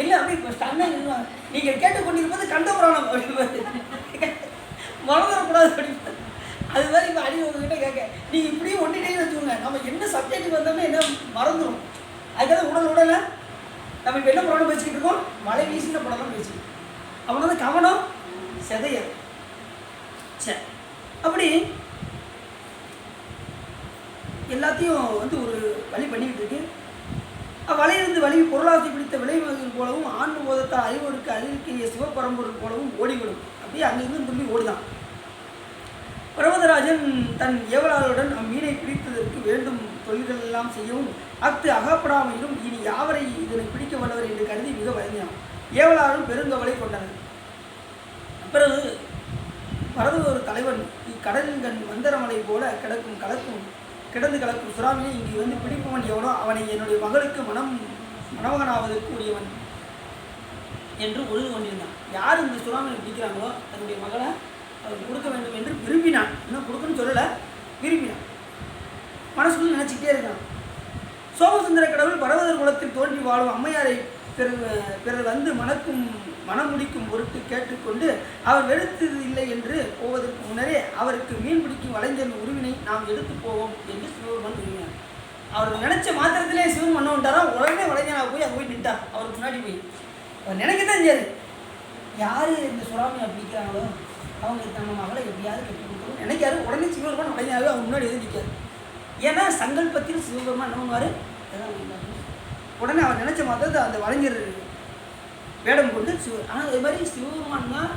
எல்லாம் அப்படி இப்போ ஸ்டாண்டாக நிறுவாங்க. நீங்கள் கேட்டுக்கொண்டிருப்பது கண்டபுராணம் அப்படின்பாரு. மறந்துடக்கூடாது அப்படின்பாரு. அது மாதிரி இப்போ அடி உங்ககிட்ட கேட்க நீங்கள் இப்படியும் ஒன்றிட்டே வச்சுக்கோங்க. நம்ம என்ன சப்ஜெக்ட்டுக்கு வந்தோம்னா என்ன மறந்துடும். அதுக்காக உடலை நம்ம இப்போ என்ன படம் பேசிக்கிட்டு இருக்கோம்? வலை வீசின படம் தான் பேசிக்கிட்டு. அவனோட கவனம் செதைய. சரி, அப்படி எல்லாத்தையும் ஒரு வழி பண்ணிக்கிட்டு இருக்கு. வலையிலிருந்து வழி பொருளாசி பிடித்த விளைவுகள் போலவும் ஆண்டு போதத்தால் அறிவோருக்கு அறிவிக்கிய சிவபரம்பொருள் போலவும் ஓடிவிடும். அப்படியே அங்கிருந்து திரும்பி ஓடிதான். பர்வதராஜன் தன் ஏவலாளருடன் அம்மீனை பிடித்ததற்கு வேண்டும் தொழில்கள் எல்லாம் செய்யவும் அகப்படாமையிலும் இனி யாவரை இதனை பிடிக்க வல்லவர் என்று கருதி மிக வருந்தினான். ஏவலாளரும் பெருங்கவலை கொண்டனர். பிறகு பரது ஒரு தலைவன் இக்கடலின் கண் மந்தரமலை போல கிடந்து கலக்கும் சுறாமியை இங்கு பிடிப்பவன் எவனோ அவனை என்னுடைய மகளுக்கு மணமகனாவதற்கு உரியவன் என்று உறுதி கொண்டிருந்தான். யார் இந்த சுறாமியை பிடிக்கிறாங்களோ தன்னுடைய மகளை அவர் கொடுக்க வேண்டும் என்று விரும்பினான். இன்னும் கொடுக்கணும்னு சொல்லலை, விரும்பினான். மனசுக்குள்ள நினச்சிக்கிட்டே இருக்கான். சோமசுந்தர கடவுள் பரவதர் குலத்தில் தோன்றி வாழும் அம்மையாரை பிறர் மனம் முடிக்கும் பொருட்டு கேட்டுக்கொண்டு அவர் வெறுத்தது இல்லை என்று போவதற்கு முன்னரே அவருக்கு மீன் பிடிக்கும் வளைஞ்சல் உரிவினை நாம் எடுத்து போவோம் என்று சிவபெருமான் விரும்பினார். அவர் நினைச்ச மாத்திரத்திலே சிவன் பண்ண விட்டாரா, உடனே வளைஞ்சனாக போய் அங்கே போய் நின்றார். அவருக்கு முன்னாடி போய் அவர் நினைக்கத்தான் செய்யாது. யார் இந்த சுறாமியை பிடிக்கிறாங்களோ அவங்க நம்ம மகளை எப்படியாவது கட்டி கொடுக்கணும் நினைக்காரு. உடனே சிவபெருமான் வளைஞ்சனாகவே அவங்க முன்னாடி எதுவும் நிற்காது. ஏன்னா சங்கல்பத்தில் சிவபெருமான் என்ன பண்ணுவார், உடனே அவர் நினைச்ச மாத்திரத்தை அந்த வளைஞர் வேடம் கொண்டு ஆனால் அதே மாதிரி சிவபெருமான் தான்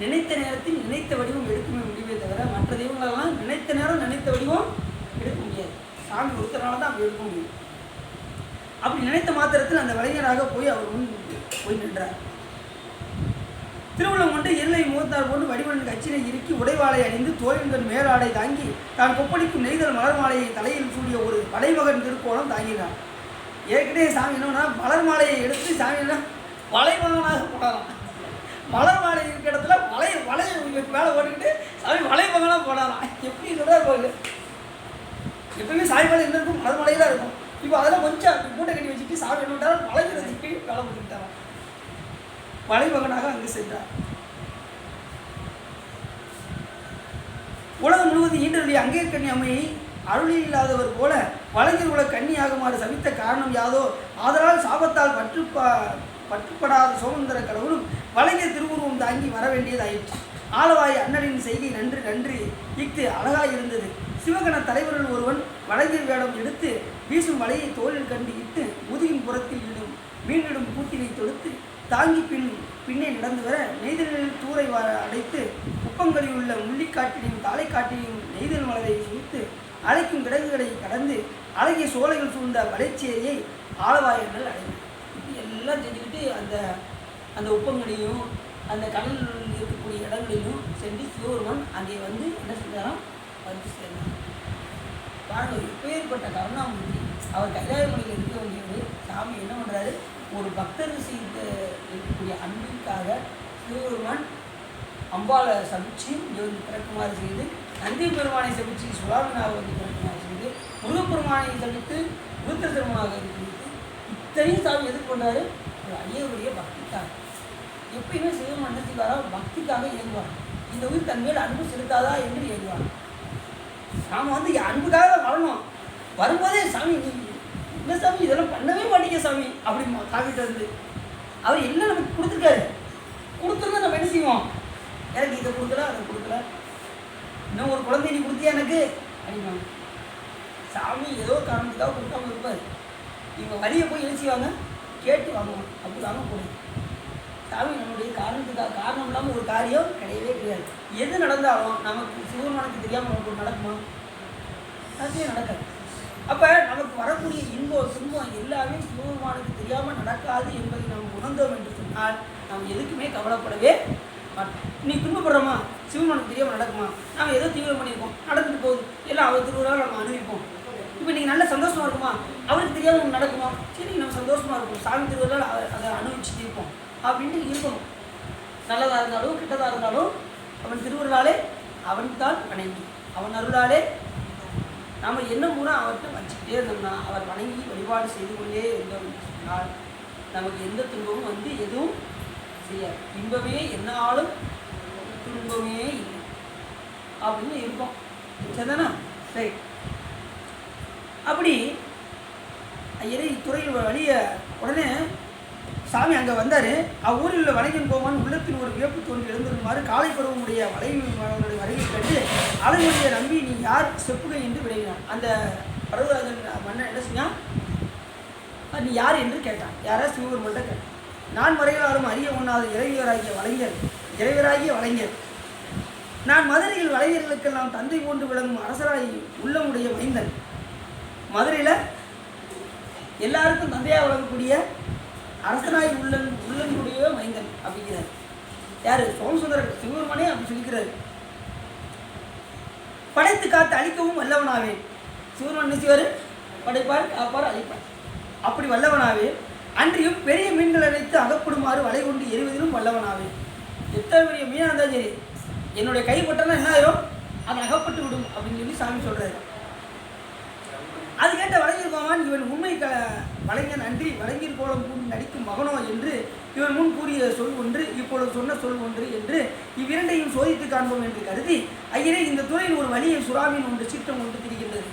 நினைத்த நேரத்தில் நினைத்த வடிவம் எடுக்க முடியுமே தவிர மற்ற தெய்வங்களெல்லாம் நினைத்த நேரம் நினைத்த வடிவம் எடுக்க முடியாது. சாமி ஒருத்தனால தான் அப்படி எடுக்க முடியும். அப்படி நினைத்த மாத்திரத்தில் அந்த வலைஞராக போய் அவர் முன் போய் நின்றார். திருவுள்ளம் கொண்டு இருளை முகத்தார் போன்று வடிவனுக்கு அச்சினை இறுக்கி உடைவாளை அணிந்து தோழின்கள் மேலாடை தாங்கி தான் கொப்பளிக்கும் நெய்தல் மலர் மாலையை தலையில் சூடிய ஒரு வலைமகன் திருக்கோணம் தாங்கினார். ஏற்கனவே சாமி என்னன்னா மலர் மாலையை எடுத்து சாமி என்ன வலைமகனாக போடலாம். மலர் மாலை இருக்கிற இடத்துல வலையை மேலே ஓடிக்கிட்டு சாமி வலைமகனாக போடலாம். எப்படி சொல்கிறார்? எப்பவுமே சாமி மலை என்ன இருக்கும், மலர் மலையில் தான் இருக்கும். இப்போ அதெல்லாம் கொஞ்சம் மூட்டை கட்டி வச்சுட்டு சாமி என்ன விட்டாலும் வளைகிறதுக்கு வேலை பண்ணிக்கிட்டாராம். வலைமகனாக அங்கு சென்றார். உலகம் முழுவதும் ஈன்றருடைய அங்கேற்கண்ணி அம்மையை அருளில் இல்லாதவர் போல வளைஞர் உலக கன்னியாகுமாறு சபித்த காரணம் யாதோ ஆதலால் சாபத்தால் பற்றுப்படாத சோமசுந்தர கடவுளும் வளைஞர் திருவுருவம் தாங்கி வர வேண்டியதாயிற்று. ஆலவாய் அண்ணனின் செய்கை நன்று இஃது அழகாயிருந்தது. சிவகண தலைவர்கள் ஒருவன் வளைஞர் வேடம் எடுத்து வீசும் வலையை தோளில் கண்டு இட்டு முதுகின் புறத்தில் மீனிடும் கூட்டினை தொடுத்து தாங்கி பின்னே நடந்து வர நெய்தலில் தூரை அடைத்து குப்பங்களில் உள்ள முள்ளிக்காட்டினையும் தாளைக்காட்டினையும் நெய்தல் மலரை சுழித்து அழைக்கும் கிடங்குகளை கடந்து அழகிய சோலைகள் சூழ்ந்த வலைச்சேரியை ஆலவாயங்கள் அடைந்தது. இப்படி எல்லாம் செஞ்சுக்கிட்டு அந்த உப்பங்களையும் அந்த கடலில் இருக்கக்கூடிய இடங்களிலும் சென்று சிவபெருமான் அங்கே என்ன செஞ்சாராம், வந்து சேர்ந்தார். பாருங்கள், எப்பேற்பட்ட கருணாமூர்த்தி. அவர் கைலாயமலையில் இருக்க வேண்டியது. சாமி என்ன பண்ணுறாரு, ஒரு பக்தர் செய்த இருக்கக்கூடிய அன்பிற்காக சிவபெருமான் அம்பாளை சபிச்சு இங்கே வந்து பிறக்குமாறு செய்து, நந்தி பெருமானை சபிச்சு சுறாவினாக வந்து பிறக்குமாறு செய்து, முருகப்பெருமானை சபித்து விருத்த திருமணமாக இருக்கிறது. இத்தனையும் சாமி எதுக்கு கொண்டாரு? ஒரு ஐயருடைய பக்திக்காக. எப்பயுமே சிவபெருமான் என்ன செய்வாரா? பக்திக்காக இயங்குவார். இந்த உயிர் தன் மேல் அன்பு செலுத்தாதா என்று இயங்குவார். நாம் வந்து அன்புக்காக வரணும். வரும்போதே சாமி என்ன சாமி இதெல்லாம் பண்ணவே மாட்டீங்க சாமி அப்படிமா சாமிகிட்ட இருந்து. அவர் என்ன நமக்கு கொடுத்துருக்காரு, கொடுத்துருந்தா நம்ம என்ன செய்வோம்? எனக்கு இதை கொடுக்கல, அதை கொடுக்கல, இன்னும் ஒரு குழந்தை நீ கொடுத்தியா எனக்கு அப்படிமா. சாமி ஏதோ காரணத்துக்காக கொடுக்காம இருப்பார். இவங்க வழியை போய் என்ன செய்வாங்க? கேட்டு வாங்குவாங்க. அப்படி வாங்கக்கூடாது. சாமி நம்முடைய காரணம் இல்லாமல் ஒரு காரியம் கிடையவே கிடையாது. எது நடந்தாலும் நமக்கு சிவபெருமானுக்கு தெரியாமல் நமக்கு நடக்குமா? அதுவே நடக்காது. அப்போ நமக்கு வரக்கூடிய இன்பம் துன்பம் எல்லாமே சிவபெருமானுக்கு தெரியாமல் நடக்காது என்பதை நாம் உணர்ந்தோம் என்று சொன்னால் நாம் எதுக்குமே கவலைப்படவே மாட்டோம். நீ துன்பப்படுறோமா? சிவபெருமானுக்கு தெரியாமல் நடக்குமா? நாம் ஏதோ தீவிரம் பண்ணியிருக்கோம், நடந்துட்டு போகுது, எல்லாம் அவர் திருவிழாவில் நம்ம அனுபவிப்போம். இப்போ நீங்கள் நல்ல சந்தோஷமாக இருக்குமா? அவருக்கு தெரியாமல் ஒன்று நடக்குமா? சரி, நம்ம சந்தோஷமாக இருக்கும், சாமி திருவிழாவில் அதை அனுபவிச்சுட்டு இருப்போம் அப்படின்னு இருக்கணும். நல்லதாக இருந்தாலும் கெட்டதாக இருந்தாலும் அவன் திருவருளாலே அவன் தான் வணங்கி, அவன் அருளாலே நாம் என்ன பூரா அவர்கிட்ட வச்சுக்கிட்டே இருந்தோம்னா, அவர் வணங்கி வழிபாடு செய்து கொண்டே இருந்தோம் என்று சொன்னால் நமக்கு எந்த துன்பமும் வந்து எதுவும் செய்யாது. இன்பமே என்னாலும் துன்பமே இல்லை அப்படின்னு இருக்கும். சரிதானா? சரி. அப்படி ஐயரே இத்துறையில் வழிய உடனே சாமி அங்கே வந்தார். அவ்வூரில் உள்ள வணிகன் கோமான் உள்ளத்தில் ஒரு வியப்பு தோன்றி எழுந்திருக்குமாறு காலை பருவமுடைய வளைவனுடைய வருகை கண்டு அழகுடைய நம்பி நீ யார் செப்புகை என்று விளைவினான். அந்த பருவராஜன் மன்னன் என்ன செஞ்சான்? நீ யார் என்று கேட்டான். யாரா? சிவபெருமான்கிட்ட கேட்டான். நான் வரைகளாலும் அறிய ஒண்ணாத இறைவராகிய வளைஞர் நான் மதுரையில் வளைஞர்களுக்கெல்லாம் தந்தை போன்று விளங்கும் அரசராய் உள்ளமுடைய மைந்தன். மதுரையில் எல்லாருக்கும் தந்தையாக வழங்கக்கூடிய அரசனாய் உள்ளனுடைய மைந்தன் அப்படிங்கிறார். யாரு? சோமசுந்தரர் சிவபெருமானே அப்படி சொல்லிக்கிறாரு. படைத்து காத்து அழிக்கவும் வல்லவனாவேன். சிவபெருமான் என்ன செய்வார்? படைப்பார், காப்பார், அழிப்பார். அப்படி வல்லவனாவே அன்றியும் பெரிய மீன்கள் அழைத்து அகப்படுமாறு வலை கொண்டு எறிவதிலும் வல்லவனாவேன். எத்தனை பெரிய மீனாக இருந்தாலும் சரி, என்னுடைய கைப்பட்டனா என்ன ஆயிரும்? அது அகப்பட்டு விடும் அப்படின்னு சொல்லி சாமி சொல்றாரு. அது கேட்ட வளைஞர் கோமான் இவன் உண்மை வளைஞன் அன்றி வளைஞர் கோலம் கூடி நடிக்கும் மகனோ என்று இவன் முன் கூறிய சொல் ஒன்று, இப்பொழுது சொன்ன சொல் ஒன்று என்று இவ்விரண்டையும் சோதித்து காண்போம் என்று கருதி ஐயரே இந்த துறையில் ஒரு வழியை சுறாவின் ஒன்று சீற்றம் ஒன்று திரிகின்றது.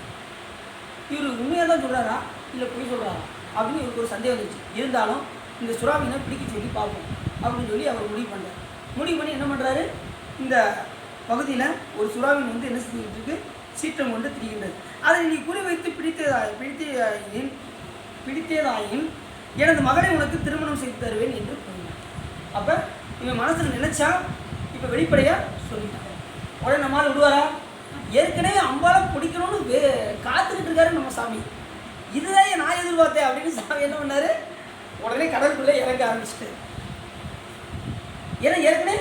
இவர் உண்மையாக தான் சொல்கிறாரா இல்லை பொய் சொல்கிறாரா அப்படின்னு இவருக்கு ஒரு சந்தேகம் இருந்துச்சு. இருந்தாலும் இந்த சுறாவினை பிடிக்க சொல்லி பார்ப்போம் அப்படின்னு சொல்லி அவர் முடிவு பண்ணுறார். முடிவு பண்ணி என்ன பண்ணுறாரு? இந்த பகுதியில் ஒரு சுறாவின் வந்து என்ன செஞ்சுக்கிட்டு இருக்கு? சீற்றம் கொண்டு திரிகின்றது. அதை நீ குறிவைத்து பிடித்ததாயின் எனது மகளை உனக்கு திருமணம் செய்து தருவேன் என்று கூறினார். அப்போ இவன் மனசில் நினைச்சா இப்போ வெளிப்படையாக சொல்லிட்டாங்க. உடனே நம்மளால் விடுவாரா? ஏற்கனவே அம்பாலை பிடிக்கணும்னு காத்துக்கிட்டு இருக்காரு நம்ம சாமி. இதுதான் நான் எதிர்பார்த்தேன் அப்படின்னு சாமி என்ன பண்ணாரு? உடனே கடலுக்குள்ளே இறங்க ஆரம்பிச்சுட்டு. ஏன்னா ஏற்கனவே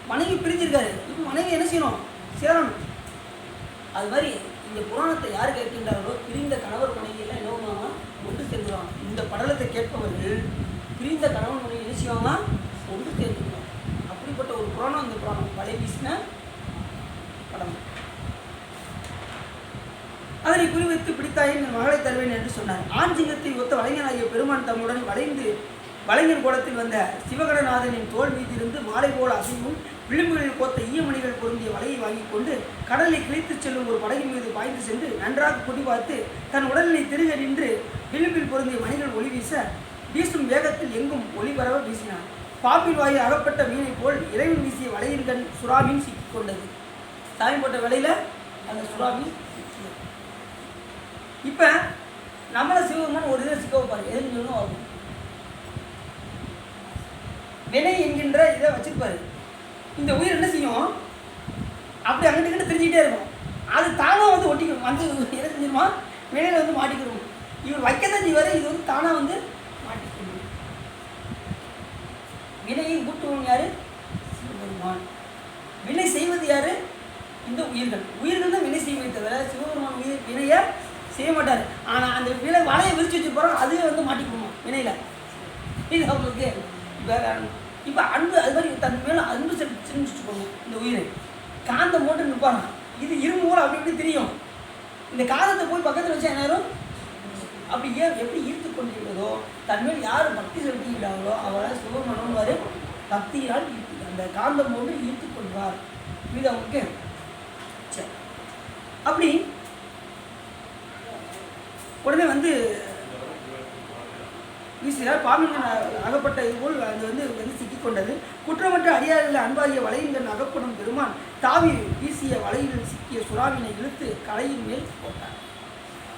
மனைவி பிரிஞ்சிருக்காரு, இப்போ மனைவி என்ன செய்யணும்? சேரணும். அது மாதிரி இந்த புராணத்தை யார் கேட்கின்றார்களோ பிரிந்த கணவர் மனைவியெல்லாம் என்ன பண்ணுவாங்க? ஒன்று சேர்ந்துருவாங்க. இந்த படலத்தை கேட்பவர்கள் பிரிந்த கணவன் மனைவி என்ன செய்வாங்க? ஒன்று சேர்ந்துருவாங்க. அப்படிப்பட்ட ஒரு புராணம் இந்த புராணம் வலை வீசின படம். அதனை குறிவைத்து பிடித்தாயின் மகளை தருவேன் என்று சொன்னார். ஆண் சிங்கத்தை ஒத்த வளைஞனாகிய பெருமான் தம்முடன் வளைஞர் கோலத்தில் வந்த சிவகடநாதனின் தோல் மீதிலிருந்து மாலை போல அசைவும் விளிம்புகளில் கோத்த ஈயமணிகள் பொருந்திய வலையை வாங்கி கொண்டு கடலை கிழித்துச் செல்லும் ஒரு படகின் மீது பாய்ந்து சென்று நன்றாக குடி பார்த்து தன் உடலினை திருக நின்று விளிம்பில் பொருந்திய மணிகள் ஒளி வீசும் வேகத்தில் எங்கும் ஒளி பரவ வீசினான். பாம்பின் வாயில் அகப்பட்ட மீனை போல் இறைவன் வீசிய வலையின் கண் சுறாமீன் சிக்கிக் கொண்டது. சாமி போட்ட வலையில அந்த சுறாமீன். இப்போ நம்மளை சிவபெருமான் ஒரு இதை சிக்க வைப்பாரு. எதுன்னு சொல்லணும் ஆகும். வினை என்கின்ற இதை வச்சிருப்பாரு. இந்த உயிர் என்ன செய்யும்? அப்படி அங்கிட்டு தெரிஞ்சுக்கிட்டே இருக்கும். அது தானாக வந்து ஒட்டிக்கணும். வந்து என்ன செஞ்சிருமா? வினையில் வந்து மாட்டிக்கிறோம். இவர் வைக்கத்தான் செய்வார். இது வந்து தானாக வந்து மாட்டிக்கணும். வினையை ஊட்டுவோம் யாரு? சிவபெருமான். வினை செய்வது யாரு? இந்த உயிர்கள் தான் வினை செய்வதை தவிர சிவபெருமான் வினையை செய்ய மாட்டார். ஆனால் அந்த வலையை விரிச்சு வச்சு போகிறோம், அதுவே வந்து மாட்டிக்கணுமா வினையில். இது அவங்களுக்கு வேற இப்போ அன்பு அது மாதிரி தன் மேலே அன்பு செலுத்துன்னு வச்சுக்கோங்க. இந்த உயிரை காந்தம் போட்டு நிற்பாங்க. இது இரும்பு போல் அப்படி இப்படி தெரியும். இந்த காந்தத்தை போய் பக்கத்தில் வச்சா என்னாரும் அப்படி எப்படி ஈர்த்து கொண்டிருக்கிறதோ தன்மேல் யார் பக்தி செலுத்துகிறார்களோ அவரை சிவமனோன்வார் பக்தியால் அந்த காந்தம் போன்று ஈர்த்து கொள்வார். இது அவங்களுக்கு சரி. அப்படி உடனே வந்து வீசினார். பாம்பின் அகப்பட்ட இது போல் அது வந்து சிக்கிக்கொண்டது. குற்றமற்ற அடியாரில் அன்பாகிய வளையங்கள் அகப்படும் பெருமான் தாவி வீசிய வலையில் சிக்கிய சுறாவினை இழுத்து கலையின் மேல் போட்டார்.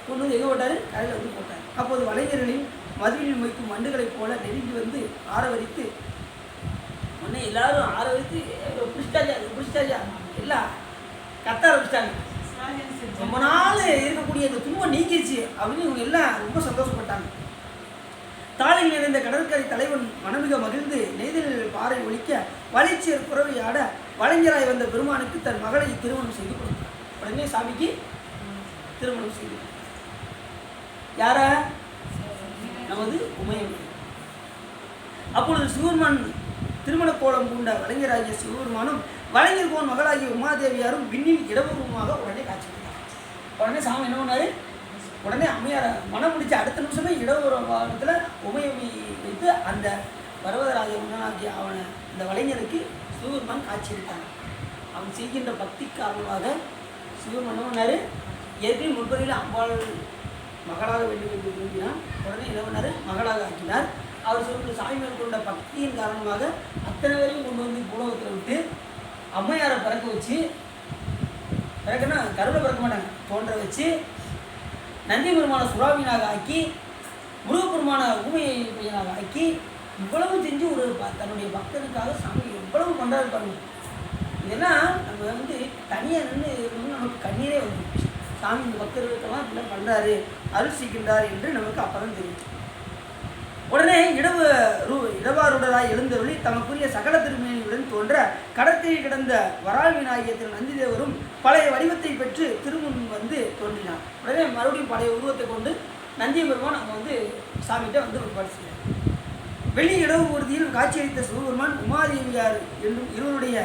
கொண்டு வந்து எங்கே போட்டார்? கரையில் வந்து போட்டார். அப்போது வலைஞர்களின் மதுவில் வைக்கும் மண்டுகளைப் போல நெருங்கி வந்து ஆரவரித்து உடனே எல்லாரும் ஆரவரித்து பிடிச்சிட்டாஜா எல்லாம் கத்த ஆரம்பிச்சிட்டாங்க. ரொம்ப நாள் இருக்கக்கூடிய இந்த துன்பம் நீக்கிடுச்சு அப்படின்னு இவங்க எல்லாம் ரொம்ப சந்தோஷப்பட்டாங்க. தாளில் நிறைந்த கடற்கரை தலைவன் மனமிக மகிழ்ந்து நெய்தல் பாறை ஒழிக்க வளைச்சியர் புறவையாட வளைஞராய் வந்த பெருமானுக்கு தன் மகளை திருமணம் செய்து கொடுத்தார். உடனே சாமிக்கு திருமணம் செய்து யார? நமது உமையம்மை. அப்பொழுது சிவபெருமான் திருமண கோலம் பூண்ட வளைஞராகிய சிவபெருமானும் வளைஞர் கோன் மகளாகிய உமாதேவியாரும் விண்ணில் இடபூர்வமாக உடனே காட்சி கொடுத்தார். உடனே சாமி என்ன பண்ணாரு? உடனே அம்மையார மனம் முடிச்ச அடுத்த நிமிஷமே இடபூர்வத்தில் உமையம்மை வைத்து அந்த பர்வதராஜ உடனாகிய அவனை இந்த வளைஞருக்கு சிவபெருமான் காட்சி அளித்தார். அவன் செய்கின்ற பக்தி காரணமாக சிவபெருமான் என்ன பண்ணாரு? ஏற்கனவே முன்பதில் அம்பாள் மகளாக வேண்டும் என்று விரும்பினார். உடனே என்ன பண்ணார்? மகளாக ஆக்கினார். அவர் சொல்கிற சாமி மேல் கொண்ட பக்தியின் காரணமாக அத்தனை பேரையும் கொண்டு வந்து பூலோகத்தில் விட்டு அம்மையாரை பிறக்க வச்சு, பிறக்குன்னா கருவில் பிறக்க மாட்டாங்க, தோன்ற வச்சு நந்தி பெருமான சுறாமீனாக ஆக்கி முருகப்பெருமான ஊமையை பையனாக ஆக்கி இவ்வளவு செஞ்சு ஒரு தன்னுடைய பக்தனுக்காக சாமி எவ்வளவு பண்ணுறாரு பாருங்க. இதெல்லாம் நம்ம வந்து தனியாக நின்று நமக்கு கண்ணீரே வந்து சாமி இந்த பக்தர்களுக்கெல்லாம் இப்படிலாம் பண்ணுறாரு, அருள் செய்கின்றார் என்று நமக்கு அப்பதான் தெரியும். உடனே இடவாருடராய் எழுந்தருளி தமக்குரிய சகல திருமேனியுடன் தோன்ற கடற்கரையில் கிடந்த வராவினாகிய திரு நந்திதேவரும் பழைய வடிவத்தை பெற்று திருமுன் வந்து தோன்றினார். உடனே மறுபடியும் பழைய உருவத்தை கொண்டு நந்திய பெருமான் அங்கே வந்து சாமிகிட்ட வந்து வழிபாடு செய்தார். வெளி இடவு ஊர்தியில் காட்சியளித்த சிவபெருமான் உமாதேவியார் என்னும் இருவருடைய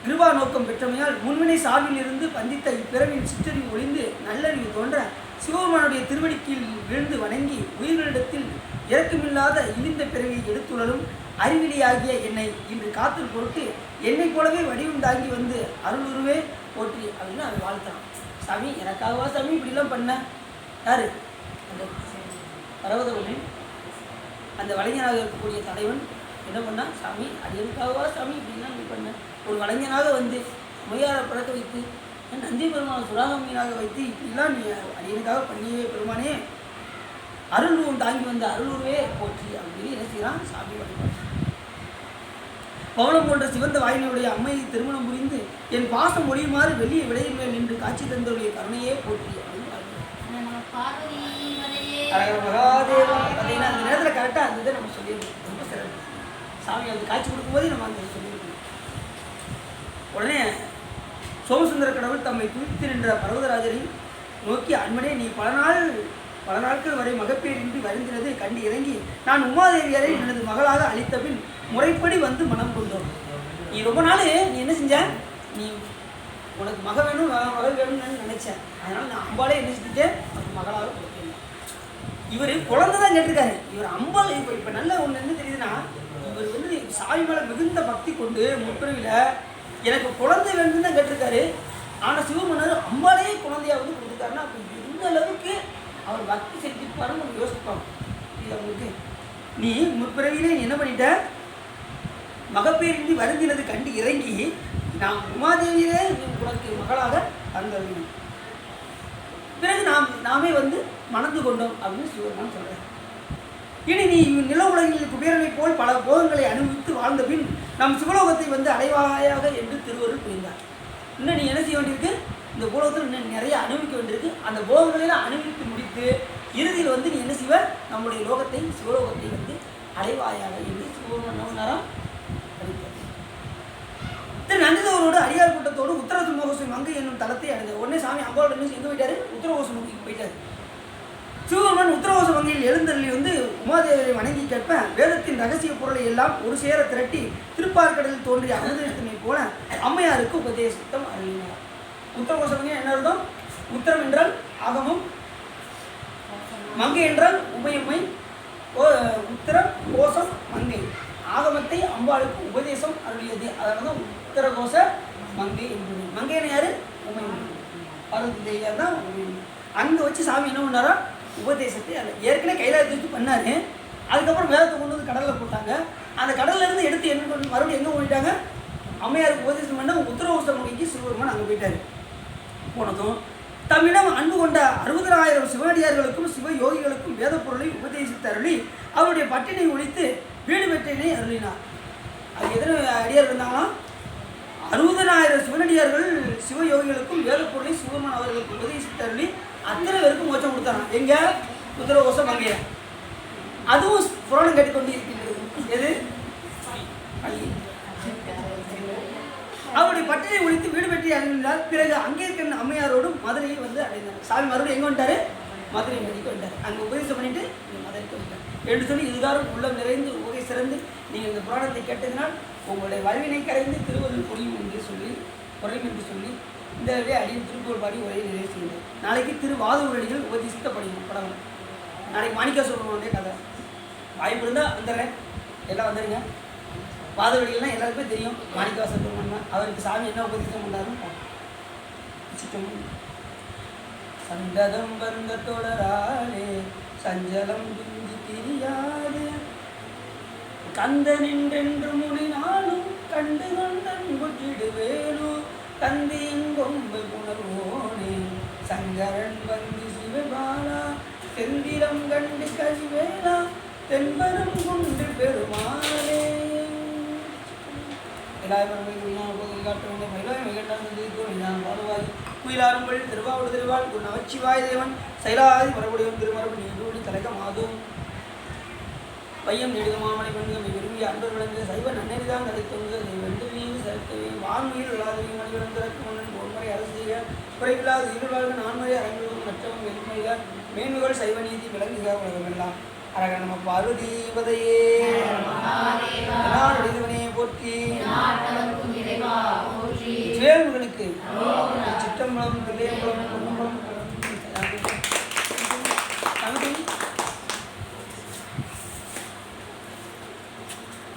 கிருபா நோக்கம் பெற்றமையால் முன்வினை சாவியில் இருந்து பந்தித்த இப்பிறவின் சிற்றறிவு ஒளிந்து நல்லறிவு தோன்ற சிவபெருமானுடைய திருவடிக்கில் விழுந்து வணங்கி உயிர்களிடத்தில் இறக்கமில்லாத இழிந்த பிறவியை எடுத்துள்ளலும் அறிவிலியாகிய என்னை இன்று காத்தல் பொருட்டு என்னை போலவே வடிவம் தாங்கி வந்து அருளுருவே போற்றி அப்படின்னு அவன் வாழ்த்தான். சாமி எனக்காகவா சாமி இப்படிலாம் பண்ண? யாரு? அந்த பர்வதவனே அந்த வலைஞனாக இருக்கக்கூடிய தலைவன் என்ன பண்ணா? சாமி அடியனுக்காகவா சாமி இப்படிலாம் நீ பண்ண? ஒரு வலைஞனாக வந்து முயலை பிறக்க வைத்து நந்தி பெருமான சுராகமீனாக வைத்து இப்படிலாம் நீ அடியனுக்காக பண்ணியே பெருமானே அருள்வம் தாங்கி வந்த அருளுருவே போற்றி அப்படின்னு என்ன செய்யறான்? சாமி வழிபாடு. பவனம் போன்ற சிவந்த வாயினுடைய அம்மையை திருமணம் புரிந்து என் பாசம் ஒழியுமாறு வெள்ளிய விடையின் மேல் நின்று காட்சி தந்தவுடைய கருணையே போற்றி அப்படின்னு மகாதேவா. பார்த்தீங்கன்னா அந்த நேரத்தில் கரெக்டாக அந்த இதை நம்ம சொல்லியிருக்கோம். ரொம்ப சிறப்பு. சாமி அந்த காட்சி கொடுக்கும்போதே நம்ம அந்த சொல்லியிருக்கோம். உடனே சோமசுந்தர கடவுள் தம்மை துணித்து நின்ற பர்வதராஜரை நோக்கி அன்பனே நீ பல நாட்கள் வரை மகப்பேரின்றி வருந்தினது கண்டு இறங்கி நான் உமாதேவியரை எனது மகளாக அளித்த பின் முறைப்படி வந்து மனம் கொண்டோம். நீ ரொம்ப நாள் நீ என்ன செஞ்ச? நீ உனக்கு மக வேணும் மகள் வேணும்னு நினைச்சேன். அதனால் நான் அம்பாலே என்ன செஞ்சுட்டேன்? உனக்கு மகளாக கொடுத்தேன். இவர் குழந்தை தான் கேட்டிருக்காரு. இவர் அம்பாள் இப்போ நல்ல ஒன்று என்ன தெரியுதுன்னா, இவர் வந்து சாமி மேலே மிகுந்த பக்தி கொண்டு முற்பிறவியில் எனக்கு குழந்தை வேணும்னு தான் கேட்டிருக்காரு. ஆனால் சிவமன்னர் அம்பாலே குழந்தையாக வந்து கொடுத்துருக்காருன்னா அப்போ எந்த அளவுக்கு அவர் பக்தி செஞ்சுருப்பாருன்னு நம்ம யோசிப்பாங்க. இது அவங்களுக்கு நீ முற்பிறவிலே நீ என்ன பண்ணிட்ட? மகப்பேரின்றி வருந்தினது கண்டு இறங்கி நாம் உமாதேவியே உனக்கு மகளாக தந்தது. பிறகு நாமே வந்து மணந்து கொண்டோம் அப்படின்னு சிவபெருமான் சொல்கிறார். இனி நீ நில உலகில் குபேரனை போல் பல போகங்களை அனுபவித்து வாழ்ந்த பின் நம் சிவலோகத்தை வந்து அடைவாயாக என்று திருவருள் புரிந்தார். இன்னும் நீ என்ன செய்ய வேண்டியிருக்கு? இந்த பூலோகத்தில் இன்னும் நிறைய அனுபவிக்க வேண்டியிருக்கு. அந்த போகங்களெல்லாம் அனுபவித்து முடித்து இறுதியில் வந்து நீ என்ன செய்வ? நம்முடைய லோகத்தை சிவலோகத்தை வந்து அடைவாயாக என்று சிவபெருமான் படித்தார். திரு நந்திதேவரோடு அடியார் கூட்டத்தோடு உத்தரசுமோகசு மங்கை என்னும் தலத்தை அடைந்தார். உடனே சாமி அம்பாவோட எங்கே போயிட்டாரு? உத்தரகோசமுக்கு போயிட்டாரு. சிவபெருமான் உத்தரகோச வங்கியில் எழுந்தருளி வந்து உமாதேவியை வணங்கி கேட்ப வேதத்தின் ரகசிய பொருளை எல்லாம் ஒரு சேர திரட்டி திருப்பார்கடலில் தோன்றிய அமுதத்தினை போல அம்மையாருக்கு உபதேசித்தம் அருளினார். உத்தரகோச வங்கி என்ன அர்த்தம்? உத்தரம் என்றால் ஆகமம், மங்கை என்றால் உமையம்மை, உத்தரம் கோசம் மங்கை. ஆகமத்தை அம்பாளுக்கு உபதேசம் அருளியது. அதனால தான் உத்தரகோச மங்கை என்பது. மங்கைன்னு யாரு? உமையம்மை. பார்வதி தேவியார் தான் உமையம்மை. அங்கே வச்சு சாமி என்ன பண்ணாரா? உபதேசத்தை அதை ஏற்கனவே கைலாயத்தை வச்சு பண்ணாரு. அதுக்கப்புறம் வேதத்தை கொண்டு வந்து கடலில் போட்டாங்க. அந்த கடல்ல இருந்து எடுத்து என்ன பண்ணி மறுபடியும் எங்கே போயிட்டாங்க? அம்மையாருக்கு உபதேசம் பண்ண உத்தரகோச மங்கைக்கு சிவபெருமான் அங்கே போயிட்டாரு. போனதும் தம்மிடம் அன்பு கொண்ட 60,000 சிவனடியார்களுக்கும் சிவ யோகிகளுக்கும் வேத பொருளை உபதேசித்து அருளி அவருடைய பட்டினை ஒழித்து வீடு பெற்றினை அருளினார். அது எத்தனை அடியார் இருந்தாங்களாம்? 60,000 சிவனடியார்கள் சிவ யோகிகளுக்கும் வேத பொருளை சிவபெருமான் அவர்களுக்கு உபதேசித்து அருளி அத்தனை பேருக்கும் மோட்சம் கொடுத்தாராம். எங்க? உத்தரகோச மங்கைய. அதுவும் புராணம் கேட்டுக்கொண்டு இருக்கின்றது. எது? அவருடைய பட்டினை ஒழித்து வீடு பெற்றி அடைந்தார். பிறகு அங்கே இருக்கிற அம்மையாரோடும் மதுரையை வந்து அடைந்தார். சாமி மறுபடியும் எங்கே வந்துட்டாரு? மதுரை மதிக்கு வந்துட்டார். அங்கே உபதேசம் பண்ணிட்டு மதுரைக்கு வந்துட்டார் என்று சொல்லி இதுகாரும் உள்ளம் நிறைந்து உகை சிறந்து நீங்கள் இந்த புராணத்தை கேட்டதினால் உங்களுடைய வல்வினை கரைந்து திருவருள் புரியும் என்று சொல்லி குறையும் என்று சொல்லி இந்த அடியின் திருப்பூர் பாடி உரையை நிறைவு செய்யுங்கள். நாளைக்கு திருவாதூரடிகள் உபதேசித்த படிக்கணும் படம். நாளைக்கு மாணிக்கா சுப்பிரமணிய கதை. வாய்ப்பு இருந்தால் வந்துடுறேன். எல்லாம் வந்துடுங்க. வாதவடிகள்லாம் எல்லாருக்குமே தெரியும். மாணிக்கா சுப்பிரமணியன் அவருக்கு சாமி என்ன உபதேசம் பண்ணாருன்னு சண்டதம் வந்த தொடராலே சஞ்சலம் துஞ்சி திரியாது கந்த நின்றென்று முனினாலும் கண்டு கொண்டன் குற்றிடுவேனோ தந்தியின் கொம்பு புணர்வோனே சங்கரன் வந்து சிவபாலா செந்திரம் கண்டு கசிவேலா தென்பரும் குன்று பெருமாளே குயிலாரம்பள் திருவாவூர் திருவாள் குரு நமச்சிவாய தேவன் சைலாதி மரபுடையும் திருமரபு நீடூடி தலைக்க மாதும் பையம் நெடுக மாமனை பெண்கள் விரும்பி அன்பர் விளங்க சைவ நன்னெறிதான் கிடைத்தவங்க வெண்டு வீடு சேர்க்கவே வான்மையில் இல்லாதவை மணிகளும் திறக்கு மன்னன் பொன்முறை அரசு செய்ய குறைவில்லாத இருவாழ்வு நான்முறை அரங்குகளும் மற்றவங்க வெறுமைக மேன்மைகள் சைவ நீதி விளங்குக உலகமெல்லாம் அரக நம பார்வதிபதையே எல்லாருடையவனே போற்றி வேல்முருகனுக்கு சிற்றம்பலம் பிள்ளையம்பலம் பொன்னம்பலம்